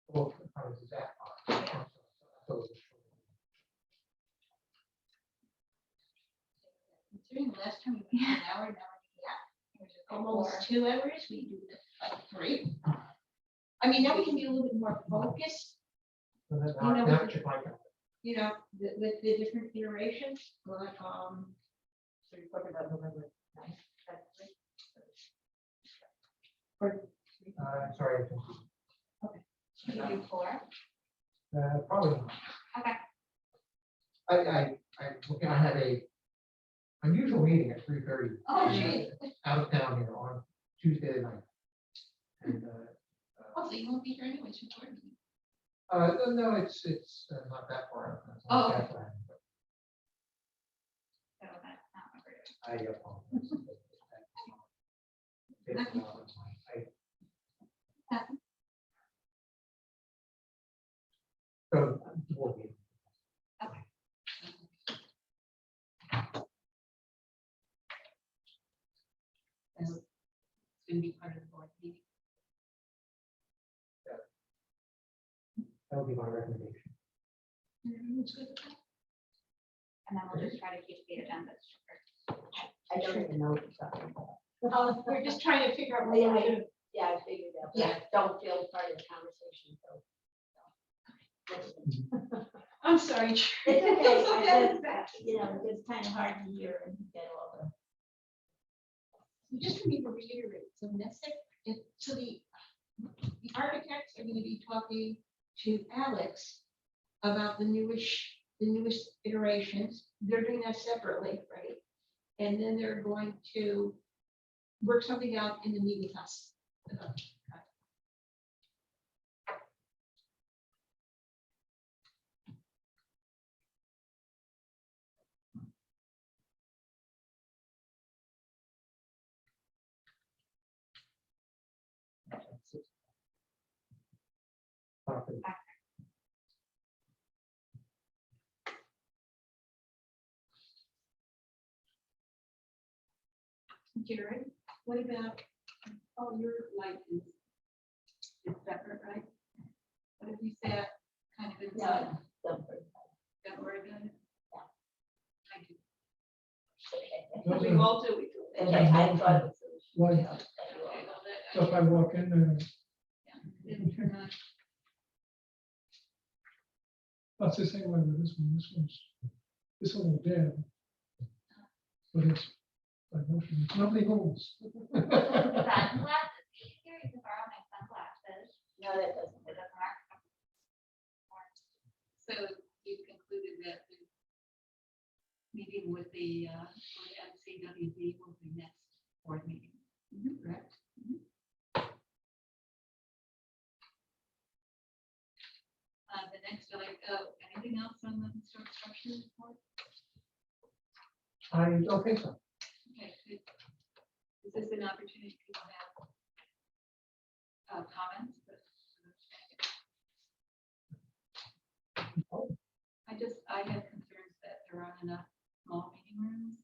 well, how does that part? So, Considering the last time we went an hour, almost 2 hours, we do this like 3. I mean, now we can be a little bit more focused, so that- You know, now check my calendar. you know, with the different iterations, like, So you're talking about November 9th, that's right? Sorry, I confused. Can you do 4? Probably not. Okay. I'm looking, I have a unusual meeting at 3:30. oh, gee, Out of town here on Tuesday night. And, oh, so you won't be here anyways, for board meeting. no, it's not that far. Out. It's Oh, not okay. that far, but So that's not what we're doing. I apologize. So, board meeting. It's going to be part of the board meeting. That would be my recommendation. Everyone's good with that? And then we'll just try to keep the agenda short. I don't even know what you're talking about. We're just trying to figure out what Yeah, we're gonna. Yeah, I figured out, but Yeah. I don't feel part of the conversation, so. I'm sorry. It's I'm okay, so I bad just, at that. you know, it's kind of hard to hear and get all the. Just for me to reiterate, so next step, so the architects are gonna be talking to Alex about the newest iterations. They're doing that separately, right? And then they're going to work something out in the meet with us. property. Jared, what about, oh, your light is separate, right? What if you sat kind of inside? Don't worry about it. I do. Those We are all do, we do. Okay, I thought it was. lights. Okay, well, So if I walk in there, didn't turn on. that's the same way with this one. This one is dead. But it's like motion, nobody moves. Sunglasses, easier, you can borrow my sunglasses. No, that doesn't. It doesn't work. So you concluded that the meeting with the MCWD will be next board meeting, correct? The next, anything else on the historic structure report? I don't think so. Okay, good. Is this an opportunity to have comments? I have concerns that there aren't enough small meeting rooms.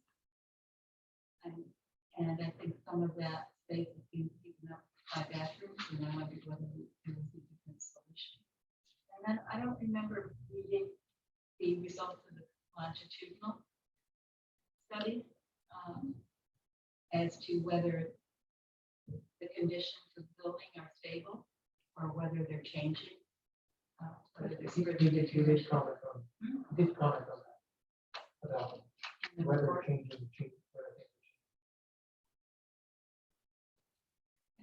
And I think some of that space is being taken up by bathrooms, and I wonder whether there is a different solution. And then I don't remember reading the results of the longitudinal study as to whether the conditions of the building are stable or whether they're changing. Whether they're He did comment on that, about in the weather report. changing.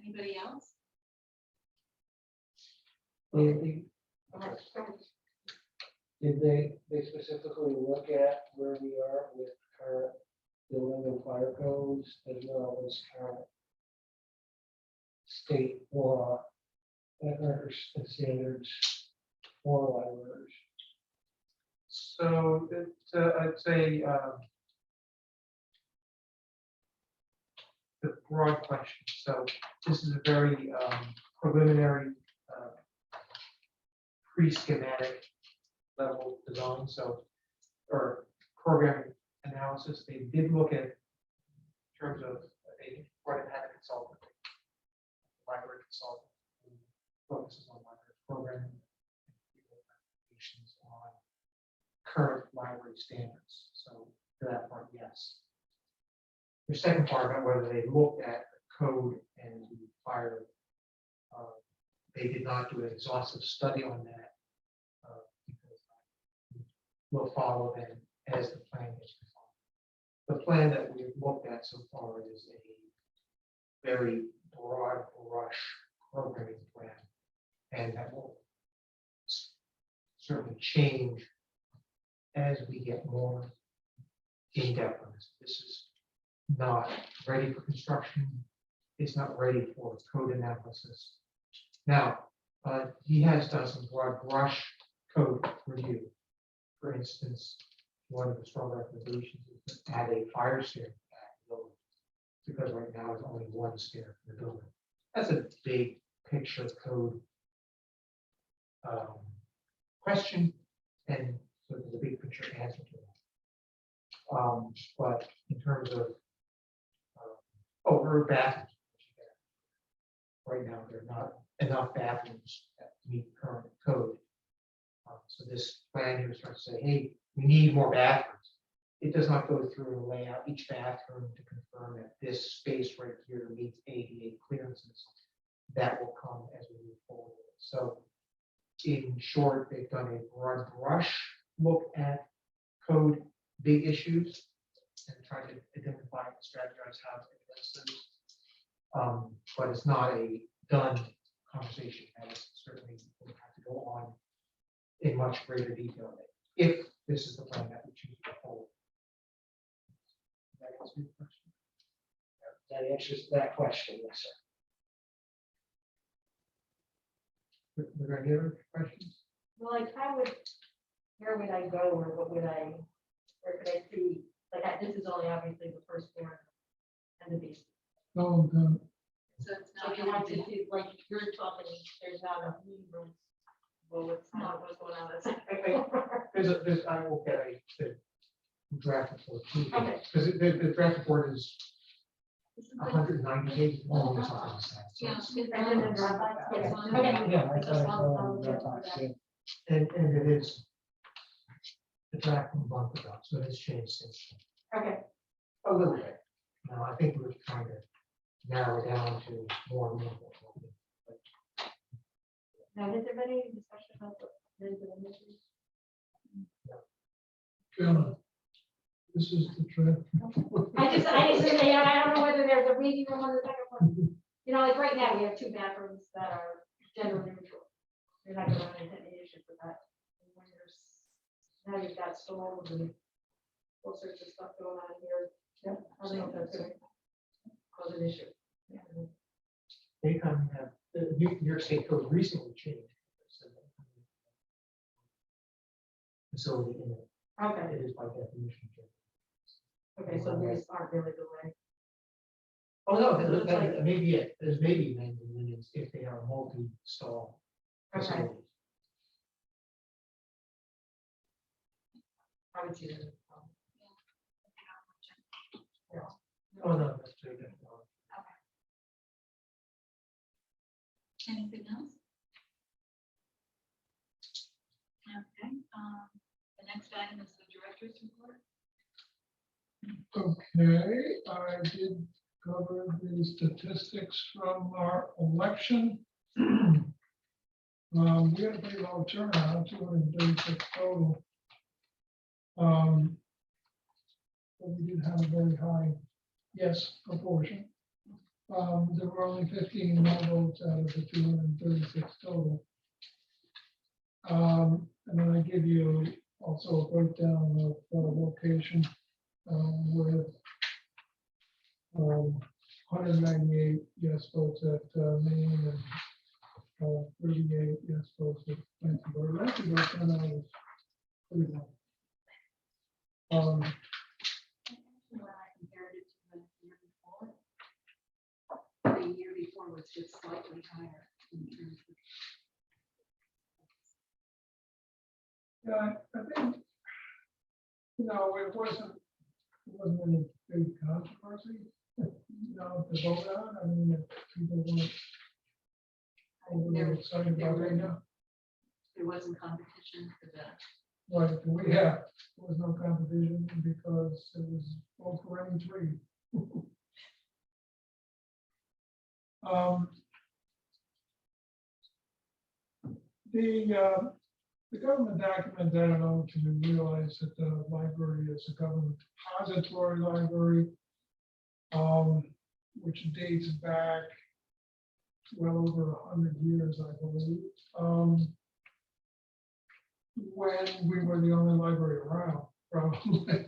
Anybody else? Did they specifically look at where we are with current building and fire codes as well as current state law and standards for libraries? So it's, I'd say, the broad question. So this is a very preliminary, pre-schematic level design. So, or programming analysis, they did look at in terms of they brought in had a consultant, library consultant, who focuses on library programming, recommendations on current library standards. So for that part, yes. The second part about whether they looked at the code and the fire, they did not do an exhaustive study on that. Because we'll follow them as the plan is refined. The plan that we've looked at so far is a very broad brush programming plan, and that will certainly change as we get more in depth on this. This is not ready for construction. It's not ready for code analysis. Now, he has done some broad brush code review. For instance, one of the strong recommendations is to add a fire stair at the building, because right now there's only one stair in the building. That's a big picture code question, and so there's a big picture answer to that. But in terms of over bathrooms, right now there are not enough bathrooms that meet current code. So this plan here starts to say, hey, we need more bathrooms. It does not go through and lay out each bathroom to confirm that this space right here meets ADA clearances. That will come as we move forward. So in short, they've done a broad brush look at code big issues and try to identify and strategize how to address those. But it's not a done conversation, and it's certainly will have to go on in much greater detail if this is the plan that we choose to go forward. That answer your question? That answers that question, yes, sir. Were there any other questions? Well, like, where would I go, or what would I, where could I see, like, this is only obviously the first floor and the basement. Oh, God. So it's So not if you want to going to be, see, like, you're talking, there's not enough meeting rooms well, it's not what's going on. I will get a draft report. Okay. Because the draft report is 190 pages long or something like that. So Yeah. it's- it's And then the on- Dropbox, it's okay. on- Okay. Yeah, I It's thought I just saw on- it on Dropbox, yeah. And it is the draft from a month ago, so it's changed since Okay, a little bit. Now, I think we're trying to narrow it down to more and more. now, has there been any discussion about the images? Fiona, this is the draft. I just, you know, I don't know whether there's a reading room on the second floor. You know, like right now, we have 2 bathrooms that are gender neutral. You're not gonna run into any issues with that. And when there's, now you've got stalls and all sorts of stuff going on here. Yeah, I don't know if that's gonna cause an issue. Anytime you have, the New York State code recently changed. So that facility in it, Okay, it is by definition. okay, so these aren't really the way. Oh, no, It looks like- that may be it. There's maybe men and women if they are multi-stall Okay, facilities. I would see that. Oh, no, that's true. Anything else? Okay, the next item is the director's report. Okay, I did cover the statistics from our election. We had a pretty low turnout, 236 total. But we did have a very high yes proportion. There were only 15 no votes out of the 236 total. And then I give you also a breakdown of location with 198 yes votes at Maine and 38 yes votes at Vancouver. Vancouver turnout was pretty low. When I compared it to the year before was just slightly higher in terms of. Yeah, I think, it wasn't any big controversy, to vote on. I mean, if people weren't overly excited about it. There wasn't competition for the. Right, there was no competition because it was both running three. The government document, I don't know if you realize that the library is a government depository library, which dates back well over 100 years, I believe. When we were the only library around, probably.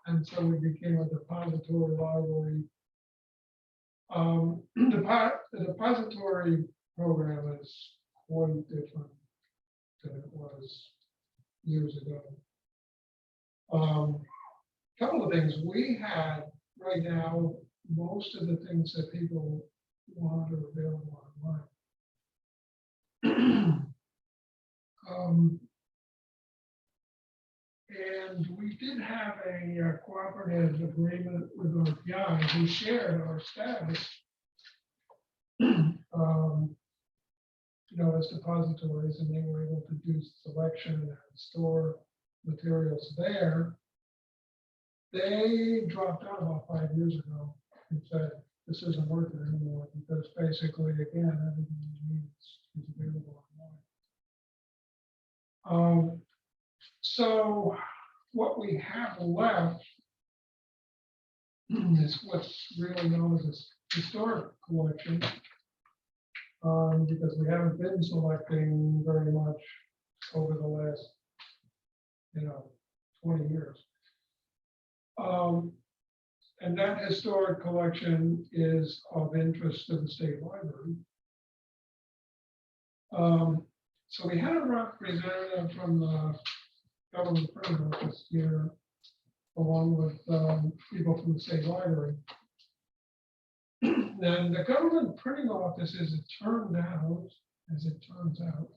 And so we became a depository library. The depository program is quite different than it was years ago. Couple of things we had right now, most of the things that people want are available online. And we did have a cooperative agreement with RPI who shared our status. As depositories, and they were able to do selection and store materials there. They dropped out about 5 years ago and said, this isn't working anymore because basically, again, everything you need is available online. So what we have left is what's really known as a historic collection. Because we haven't been selecting very much over the last, 20 years. And that historic collection is of interest to the state library. So we had a representative from the government printing office here, along with people from the state library. And the government printing office, as it turns out,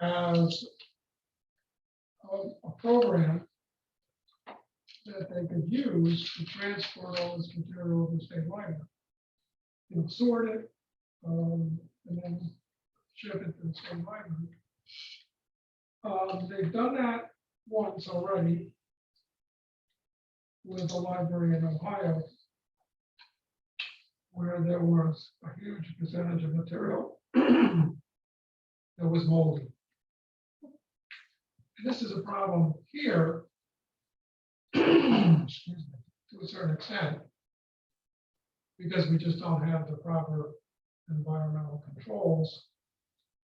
has a program that they could use to transfer all this material to the state library. You know, sort it, and then ship it to the state library. They've done that once already with a library in Ohio, where there was a huge percentage of material that was moldy. And this is a problem here, excuse me, to a certain extent, because we just don't have the proper environmental controls,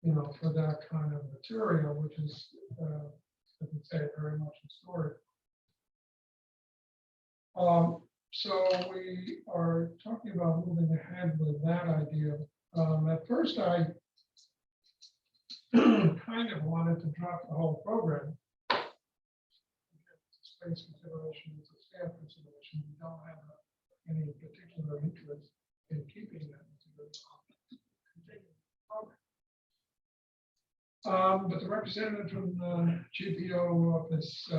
you know, for that kind of material, which is, I would say, very much historic. So we are talking about moving ahead with that idea. At first, I kind of wanted to drop the whole program. Space considerations, staff consideration, we don't have any particular interest in keeping that material. But the representative from the GPO office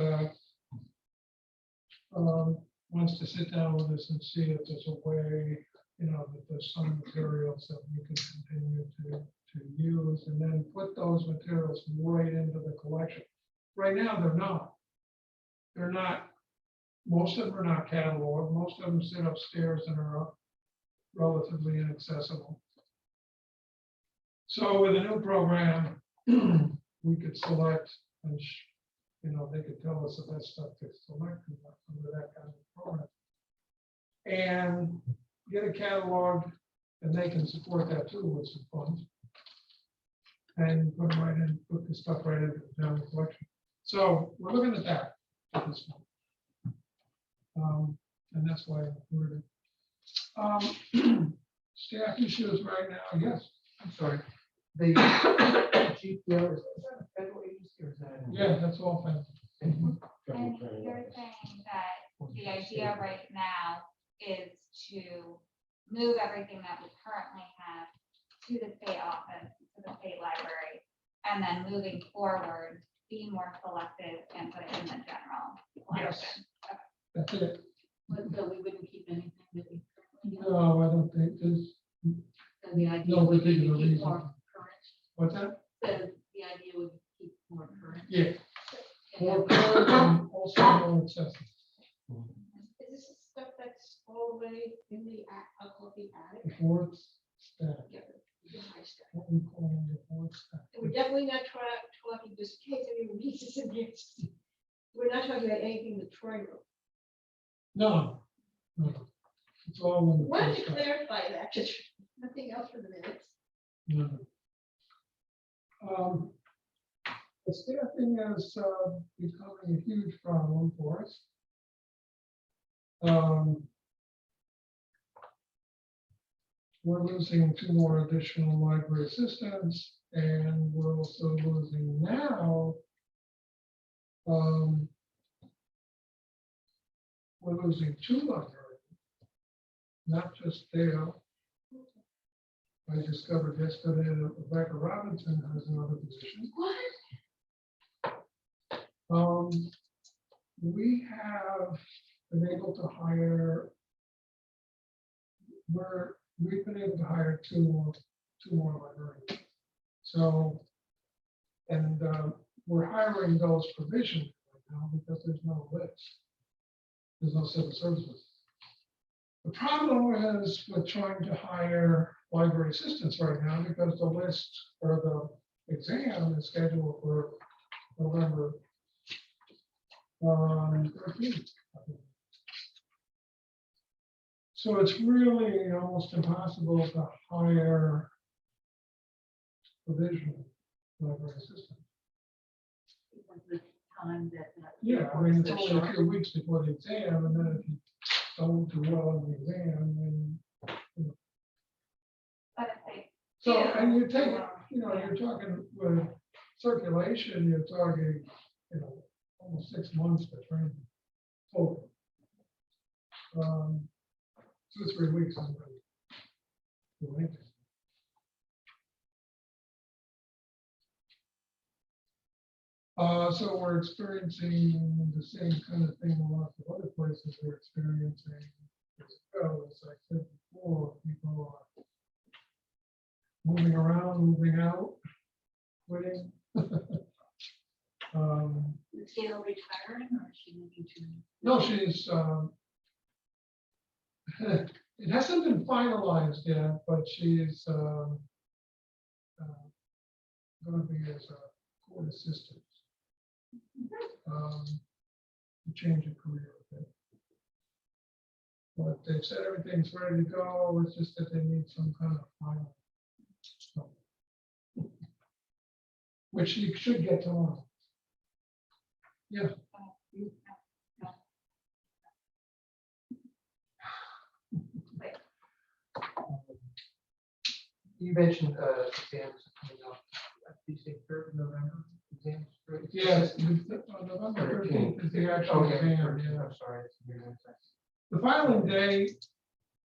wants to sit down with us and see if there's a way, you know, that there's some materials that we can continue to use and then put those materials right into the collection. Right now, they're not. They're not, most of them are not cataloged. Most of them sit upstairs and are relatively inaccessible. So with a new program, we could select and, you know, they could tell us the best stuff to select under that kind of program. And get a catalog, and they can support that too with some funds. And put them right in, put the stuff right into the general collection. So we're looking at that at this point. And that's why we're staff issues right now, yes. I'm sorry. The GPO, is that a federal agency or is that? Yeah, that's all fine. And you're saying that the idea right now is to move everything that we currently have to the state office, to the state library, and then moving forward, be more selective and put it in the general collection. That's it. So we wouldn't keep anything that we currently do. No, I don't think there's, So the idea no would be particular to keep reason. more current. What's that? So the idea would be to keep more current. Yeah. And More then- current and also more accessible. Is this stuff that's all the way in the attic? Before it's stacked, Yeah, the high stack. what we call before it's stacked. We're definitely not talking, just in case anyone needs this against. We're not talking about anything in the Troy room. No, no, it's all in the. Why don't first you stack. clarify that, just nothing else for the minutes? No. The staffing is becoming a huge problem for us. We're losing 2 more additional library assistants, and we're also losing now. We're losing 2 librarians, not just Dale. I discovered yesterday that Rebecca Robinson has another position. What? We have been able to hire, we've been able to hire two more librarians. So, and we're hiring those provisionally right now because there's no list. There's no civil services. The problem is with trying to hire library assistants right now because the list or the exam is scheduled for November 13th. So it's really almost impossible to hire provisional library assistant. Because the time that. Yeah, I mean, it's so only short. a few weeks before the exam, and then if you don't do well in the exam, then. But if they So, do, and you take, well, you know, you're talking with circulation, you're talking, you know, almost 6 months to train total. 2 or 3 weeks. I'm ready to do anything. So we're experiencing the same kind of thing in lots of other places we're experiencing. As well, as I said before, people are moving around, moving out, quitting. Is Gail retiring or is she moving to? No, she's, it hasn't been finalized yet, but she's going to be as a court assistant. To change of career a bit. But they've said everything's ready to go, it's just that they need some kind of final. stuff. Which she should get tomorrow. Yeah. You mentioned exams coming up. You say 3rd of November, exams? Yes, November 13th is the actual Okay, exam. Yeah. I'm sorry. it's a weird one. The filing day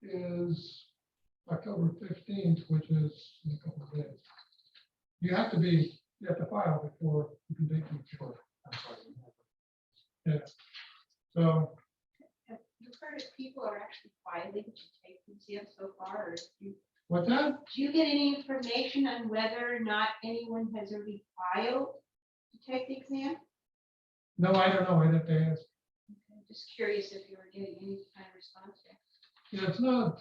is October 15th, which is in a couple of days. You have to file before you can take the Sure, I'm sorry. Yeah. So, Have you heard if people are actually filing to take the exam so far, or what's that? do you get any information on whether or not anyone has already filed to take the exam? No, I don't know. I'd have to ask. I'm just curious if you were getting any kind of response there. Yeah, it's not,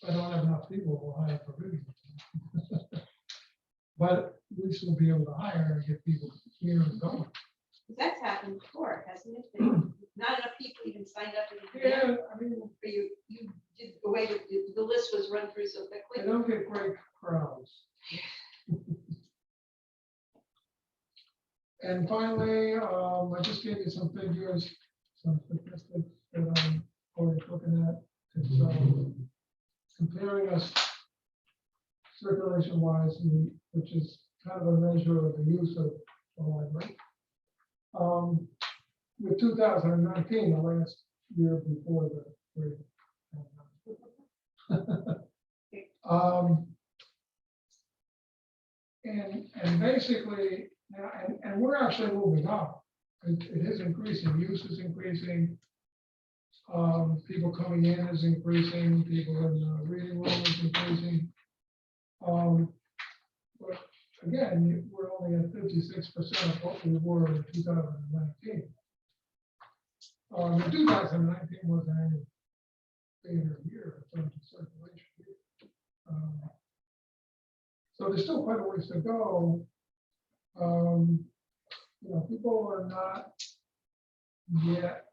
I don't have enough people who hire for reading. But we should be able to hire and get people here and going. 'Cause that's happened before, hasn't it? That not enough people even signed up for the exam. Yeah, I mean, Or you did the way that the list was run through so they quickly. don't get great crowds. And finally, I just gave you some figures, some statistics that I'm always looking at. It's comparing us circulation wise, which is kind of a measure of the use of the library. With 2019, the last year before the great and basically, and we're actually moving up. It is increasing, use is increasing. People coming in is increasing, people in the reading room is increasing. But again, we're only at 56% of what we were in 2019. In 2019 was an failure year in terms of circulation. So there's still quite a ways to go. People are not yet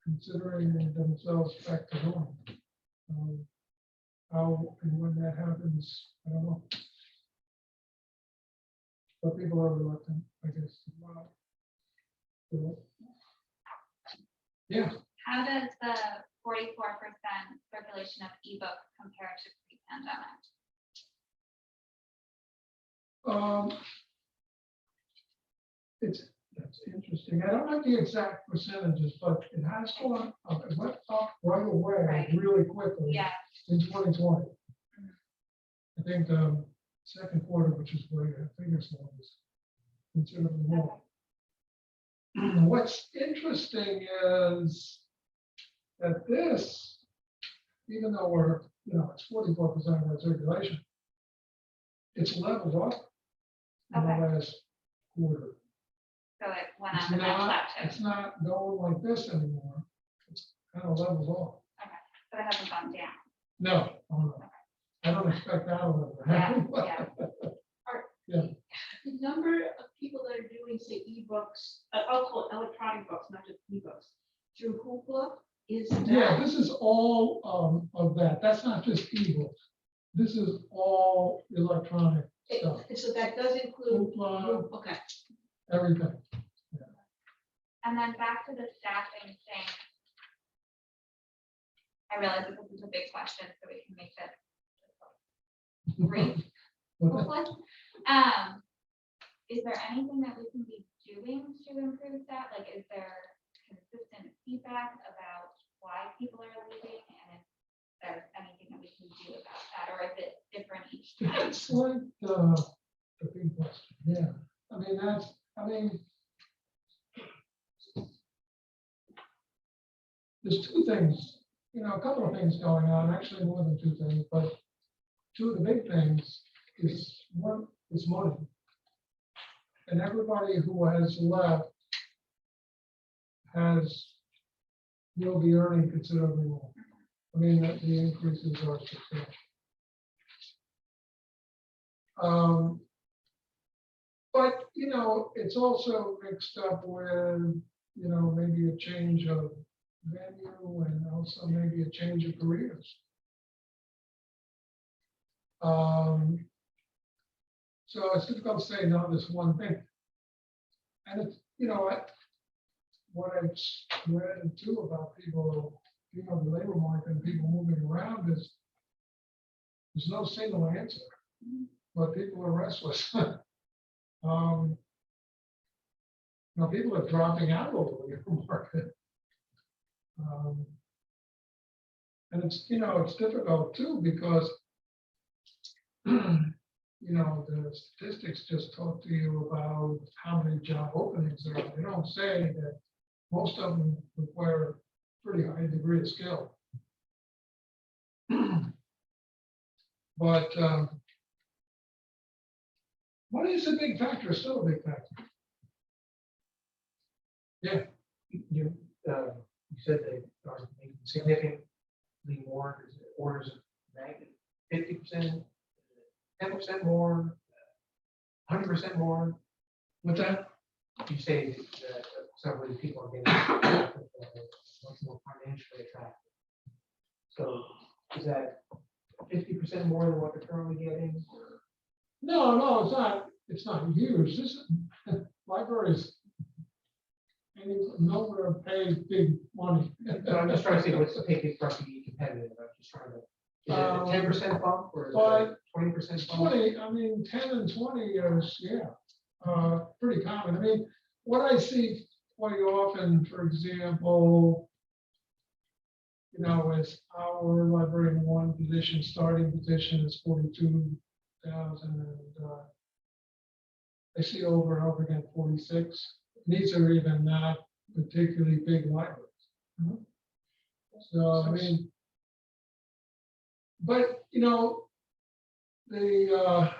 considering themselves back to normal. How and when that happens, I don't know. But people are reluctant, I guess. Yeah. How does the 44% circulation of ebook compare to pre-pandemic? That's interesting. I don't have the exact percentages, but it has gone up. It went up right away, Right. really quickly. Yeah. In 2020. I think the second quarter, which is where your figures was considerably more. What's interesting is that this, even though we're, it's 44% of our circulation, it's leveled up in Okay. the last quarter. So it went It's up and then not, plateaued, it's not going like this anymore. It's kind of levels off. but it hasn't gone down. No, I don't expect that one to happen. Yeah. The number of people that are doing, say, ebooks, also electronic books, not just ebooks, through Hoopla is. Yeah, this is all of that. That's not just ebooks. This is all electronic stuff. So that does include, Hoopla, okay. everything. And then back to the staffing thing. I realize that this is a big question, so we can make this brief, hopefully. Is there anything that we can be doing to improve that? Like, is there consistent feedback about why people are leaving? And if there's anything that we can do about that, or is it different each time? It's like the big question, yeah. I mean, there's two things, a couple of things going on, actually more than two things, but two of the big things is one is money. And everybody who has left will be earning considerably more. I mean, the increases are substantial. But, it's also mixed up with, maybe a change of venue and also maybe a change of careers. So it's difficult to say no, this one thing. And it's, what I've read too about people, the labor market and people moving around is there's no single answer, but people are restless. People are dropping out of the labor market. And it's, it's difficult too, because, the statistics just talk to you about how many job openings there are. They don't say that most of them require a pretty high degree of skill. But money is a big factor, still a big factor. Yeah. You said they are making significantly more, orders of magnitude, 50%, 10% more, 100% more. What's that? You say that several of these people are getting much more financially attractive. So is that 50% more than what they're currently getting? No, it's not. It's not huge. This libraries nowhere pays big money. So I'm just trying to see what's the ticket for us to be competitive. I'm just trying to. Is it a 10% bump or is it a 20% bump? 20, 10 and 20 is, pretty common. I mean, what I see quite often, for example, is our librarian one position, starting position is 42,000, and I see over and over again 46. These are even not particularly big libraries. So, I mean, but, the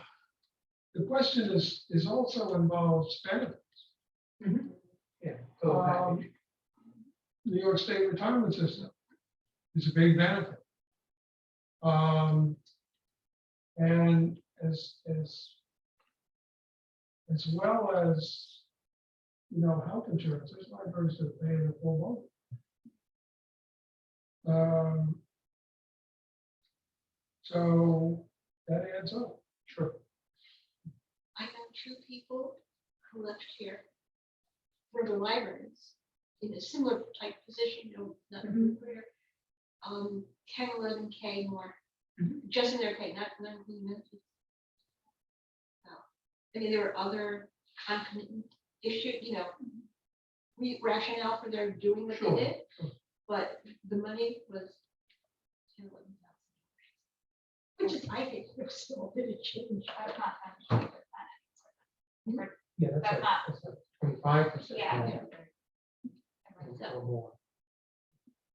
question is also involves benefits. Yeah. So New York State retirement system is a big benefit. And as well as, health insurance, there's libraries that pay the full load. So that adds up. Sure. I know two people who left here for the libraries in a similar type position, not a career, 10, 11K more, just in their pay, not including benefits. I mean, there were other concomitant issues, rationale for their doing what they did, but the money was 10, 11,000. Which is, I think, there's still a bit of change. That's not 10%. yeah, That's that's not- 25%. Yeah. Or more.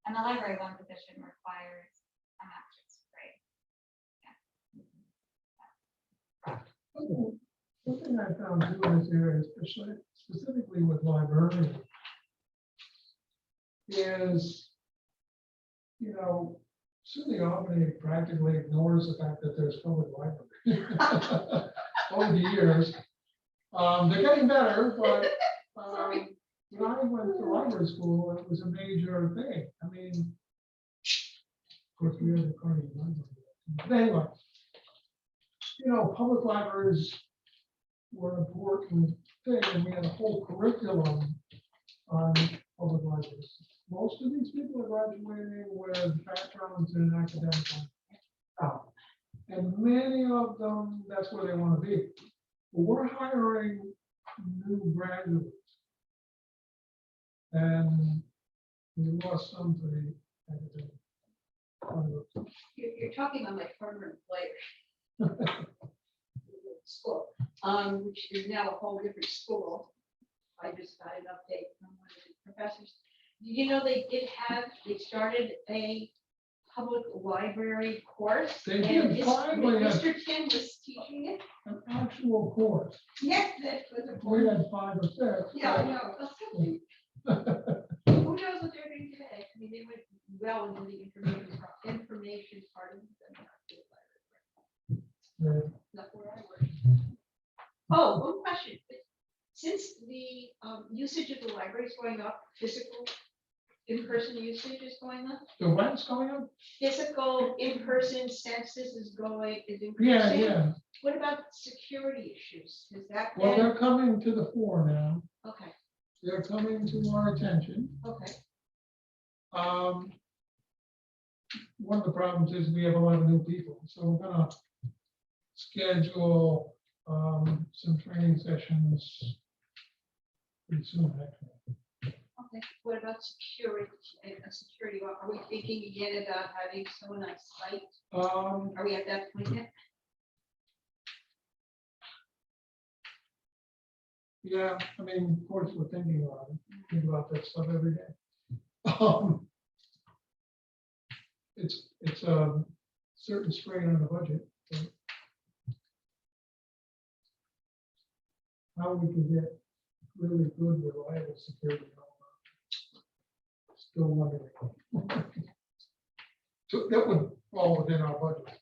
And the library one position requires a master's degree. One thing I found too in this area, especially specifically with librarians, is, certainly Albany practically ignores the fact that there's public library over the years. They're getting better, but when I went to library school, it was a major thing. I mean, of course, we have the Carnegie Library. But anyway, public libraries were an important thing, and we had a whole curriculum on public libraries. Most of these people are graduating with backgrounds in academic life. And many of them, that's where they want to be. But we're hiring new graduates. And we lost some to the academic. You're talking about my former employer. school, which is now a whole different school. I just got an update from one of the professors. Did you know they started a public library course? They and did Mr. finally have- Mr. Tim was teaching it. An actual course. Yes, that was a We course. had 5 or 6. Yeah, I know. Who knows what they're doing today? I mean, they went well into the information part of the library. Yeah. Not where I work. Oh, one question. Since the usage of the library is going up, physical, in-person usage is going up, The rent's going up? physical, in-person census is Yeah, increasing. yeah. What about security issues? Is that Well, been? they're coming to the fore now. Okay, They're coming to our attention. okay. One of the problems is we have a lot of new people, so we're gonna schedule some training sessions pretty soon, actually. Okay, what about security? Security, are we thinking again about having someone on site? Are we at that point yet? Yeah, I mean, of course, we're thinking about it, think about that stuff every day. It's a certain strain on the budget. but How we can get really good, reliable security. Still wondering. So that would fall within our budget.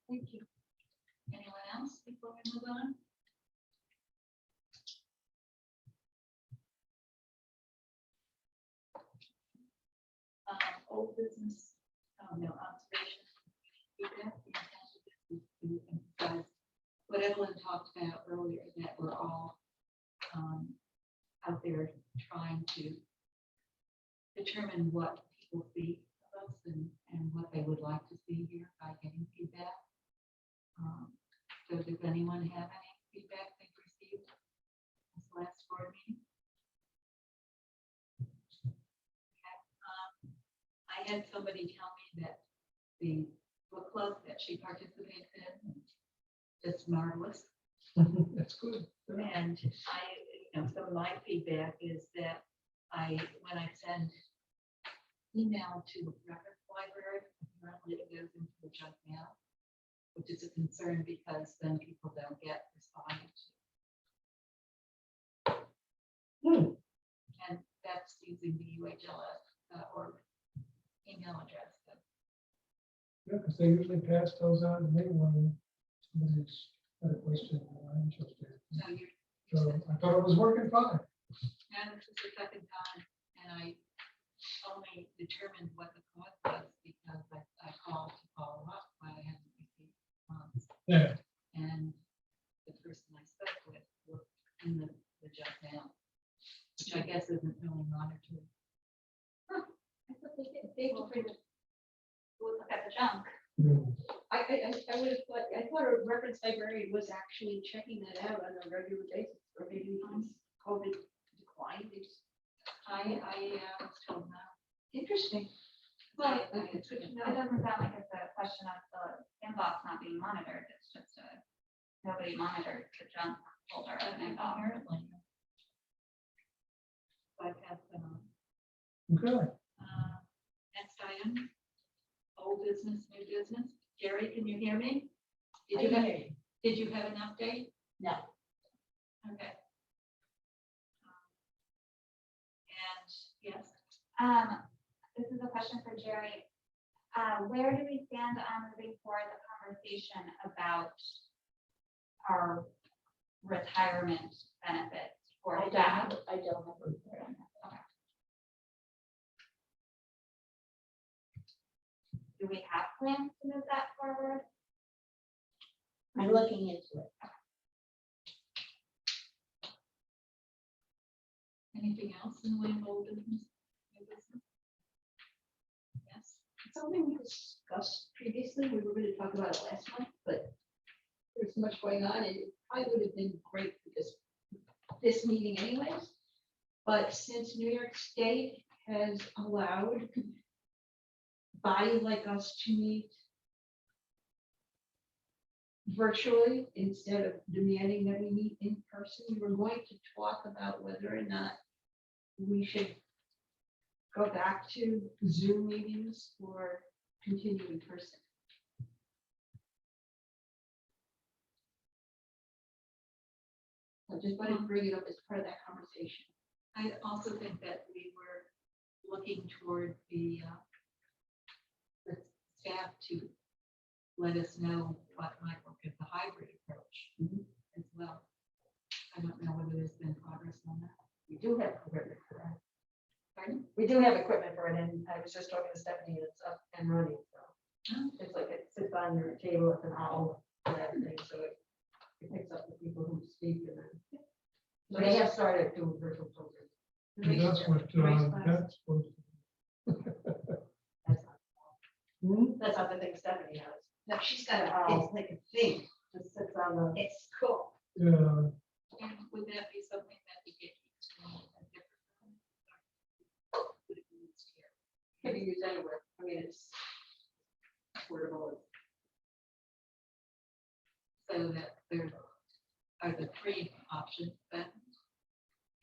Thank you. Anyone else before we move on? Old business, no observation. Feedback, the intention is to emphasize what Evelyn talked about earlier, that we're all out there trying to determine what people see of us and what they would like to see here by getting feedback. So does anyone have any feedback they've received this last board meeting? I had somebody tell me that the book club that she participates in is just marvelous. That's good. And some of my feedback is that when I send email to the record library, apparently it goes into the junk mail, which is a concern because then people don't get responded to. And that's using the UHLS or email address. Yeah, because they usually pass those on to me when somebody's got a question or I'm interested. So you're, So I thought it was working fine. and this is the second time, and I only determined what the cause was because I called to follow up why I hadn't received response. Yeah. And the person I spoke with worked in the junk mail, which I guess isn't really monitored. I thought they did. They Well, took it. We'll look at the junk. I would have thought, I thought a reference librarian was actually checking that out on a regular basis, or maybe because COVID declined. I was told no. Interesting. Well, It's good to It know. doesn't sound like it's a question of the inbox not being monitored, it's just nobody monitored the junk folder of an inbox. Apparently. So I passed them on. Okay. Next item, old business, new business. Jerry, can you hear me? Did you have an update? No. Okay. And yes, This is a question for Jerry. Where do we stand on moving forward the conversation about our retirement benefits for staff? I don't have a report on that. Do we have plans to move that forward? I'm looking into it. anything else in the way of old business, new business? Yes. Something we discussed previously, we were going to talk about it last month, but there's so much going on, and it probably would have been great for this meeting anyways. But since New York State has allowed bodies like us to meet virtually instead of demanding that we meet in person. We were going to talk about whether or not we should go back to Zoom meetings or continue in person. I just wanted to bring it up as part of that conversation. I also think that we were looking toward the staff to let us know what might work as the hybrid approach as well. I don't know whether there's been progress on that. We do have equipment for that. Pardon? We do have equipment for it, and I was just talking to Stephanie, it's up and running, so. Oh. It's like it sits on your table, it's an owl and everything, so it picks up the people who speak and then. So they have started doing virtual programs. And that's what, that's supposed That's not- to. That's not the thing Stephanie has. No, she's got Oh. it's like a thing. Just sits on the. It's cool. Yeah, And would that be something that we get used to a different time? Would it be used here? Can be used anywhere. I mean, it's portable. So that there are the three options, but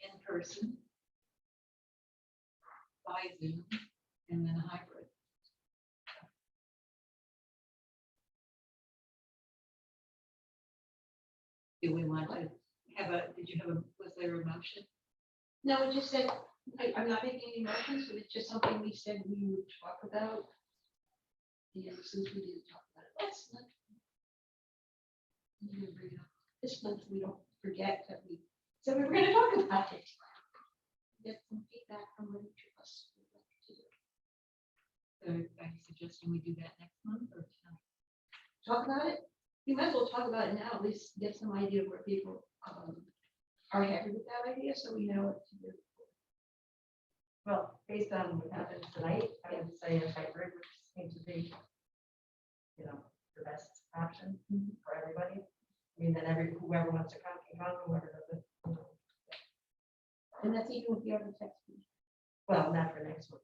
in person, by Zoom, and then a hybrid. Do we want to have a, did you have a, was there a motion? No, it just said, I'm not making any motions, but it's just something we said we would talk about. And since we didn't talk about it last month. I'm gonna bring it up. This month, we don't forget that we said we were gonna talk about it. Get some feedback from each of us. So I'm suggesting we do that next month or tonight? Talk about it. You might as well talk about it now, at least get some idea of where people are happy with that idea, so we know what to do. Well, based on what happened tonight, I would say a hybrid would seem to be, you know, the best option for everybody. I mean, then whoever wants to come can come, whoever doesn't, you know. And that's even with the other text. Well, not for next week.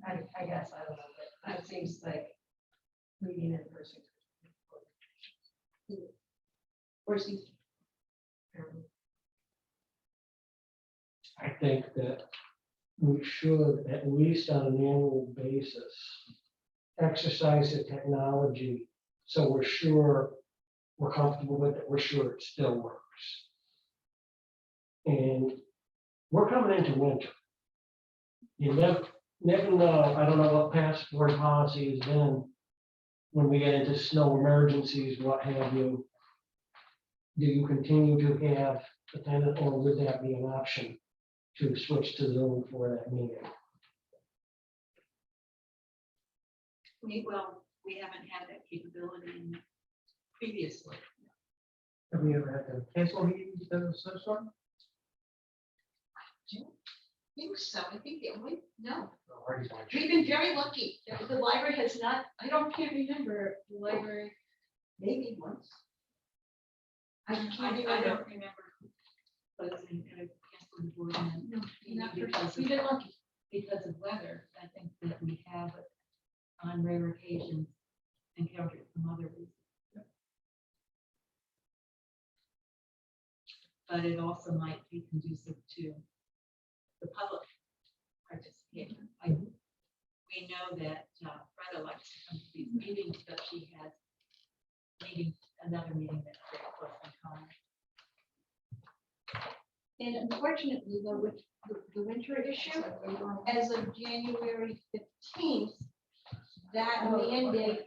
I guess, I don't know, but it seems like meeting in person. Or see. I think that we should, at least on an annual basis, exercise the technology so we're sure we're comfortable with it, we're sure it still works. And we're coming into winter. You never know, I don't know what past board policy has been when we get into snow emergencies, what have you. Do you continue to have a tenant, or would that be an option to switch to Zoom for that meeting? We haven't had that capability previously. Have we ever had to cancel meetings because of snowstorm? I think so. I think the only, no, No, Artie's like, we've been very lucky. The library has not, can't remember the library, maybe once. I can't I remember. don't remember closing and canceling the board and No, not for- because we've of, been lucky. because of weather. I think that we have on rare occasions encountered some other reasons. But it also might be conducive to the public participation. We know that Freda likes to come to these meetings, but she has another meeting that's very close in time. And unfortunately, the winter issue, as of January 15th, that mandate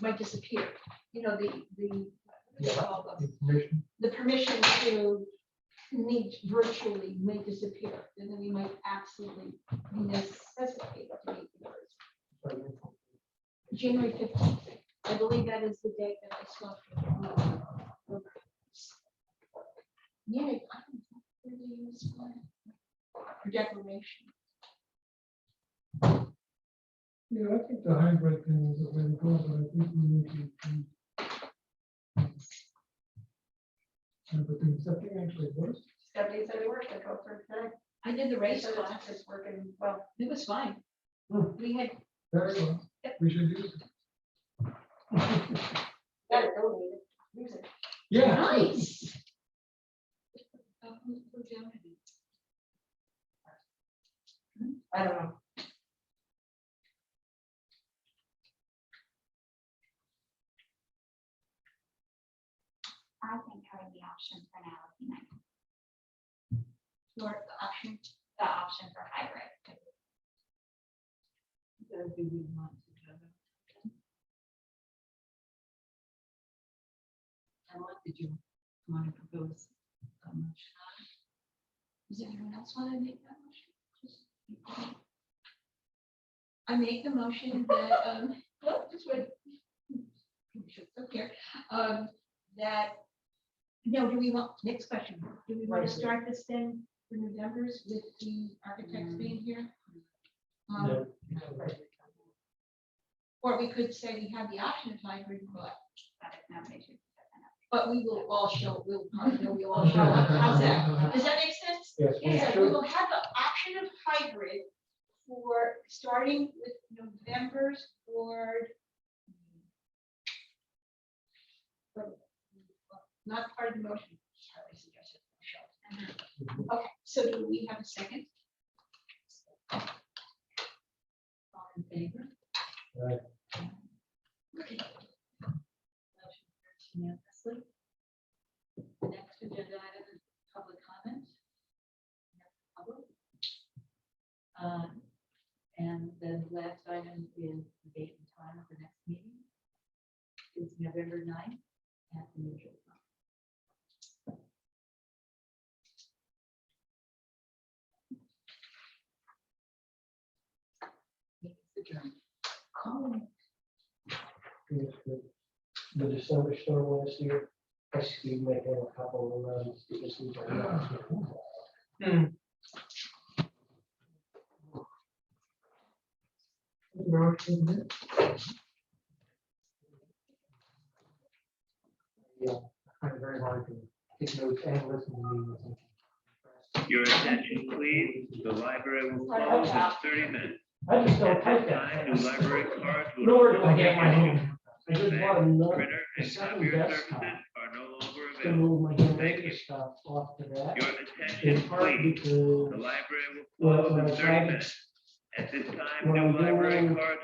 might disappear. You know, the permission to meet virtually may disappear, and then we might absolutely be necessitated to meet in person. January 15th, I believe that is the date that I saw. Yeah, I don't really use for declaration. Yeah, I think the hybrid thing is the way to go, but I think we need to. But the something actually works. Stephanie said it worked, I go for it. I did the race So class. it's working well. It was fine. Hmm. We had, Very well. We should use it. Got it donated. Use it. Yeah. Nice. Who donated? I don't know. I think having the option for now would be nice. Or the option? The option for hybrid. So do we want to have it? And what did you want to propose? Does anyone else want to make that motion? I make the motion that, well, just wait. Okay, that, no, do we want, next question, do we want to start this then for November's with the architects being here? No. Or we could say we have the option of hybrid, But if nobody should set that up. but we will all show, we'll all show up. How's that? Does that make sense? Yes, we Yes, we should. will have the option of hybrid for starting with November's board. Not part of the motion. Charlie suggested no show. Okay, so do we have a second? All in favor? Right. Motion carries unanimously. Next agenda item is public comment. Public. And the last item is the date and time of the next meeting. It's November 9th at the usual time. Meeting's adjourned. Yes, the December storm last year, I skied making a couple of runs because we don't know. Yeah. I find it very hard to take notes and listen to meetings. Your attention, please. The library will close in 30 minutes. I just don't At type this that time, new fast. library cards will. Nor do no I longer get my be own. issued. I just want to know Printer the and second copier desktop services are no longer to available. move my Thank computer you. stuff off to that. Your In attention, part please. because The library will close when in I 30 tried minutes. to At this time, when new I library download cards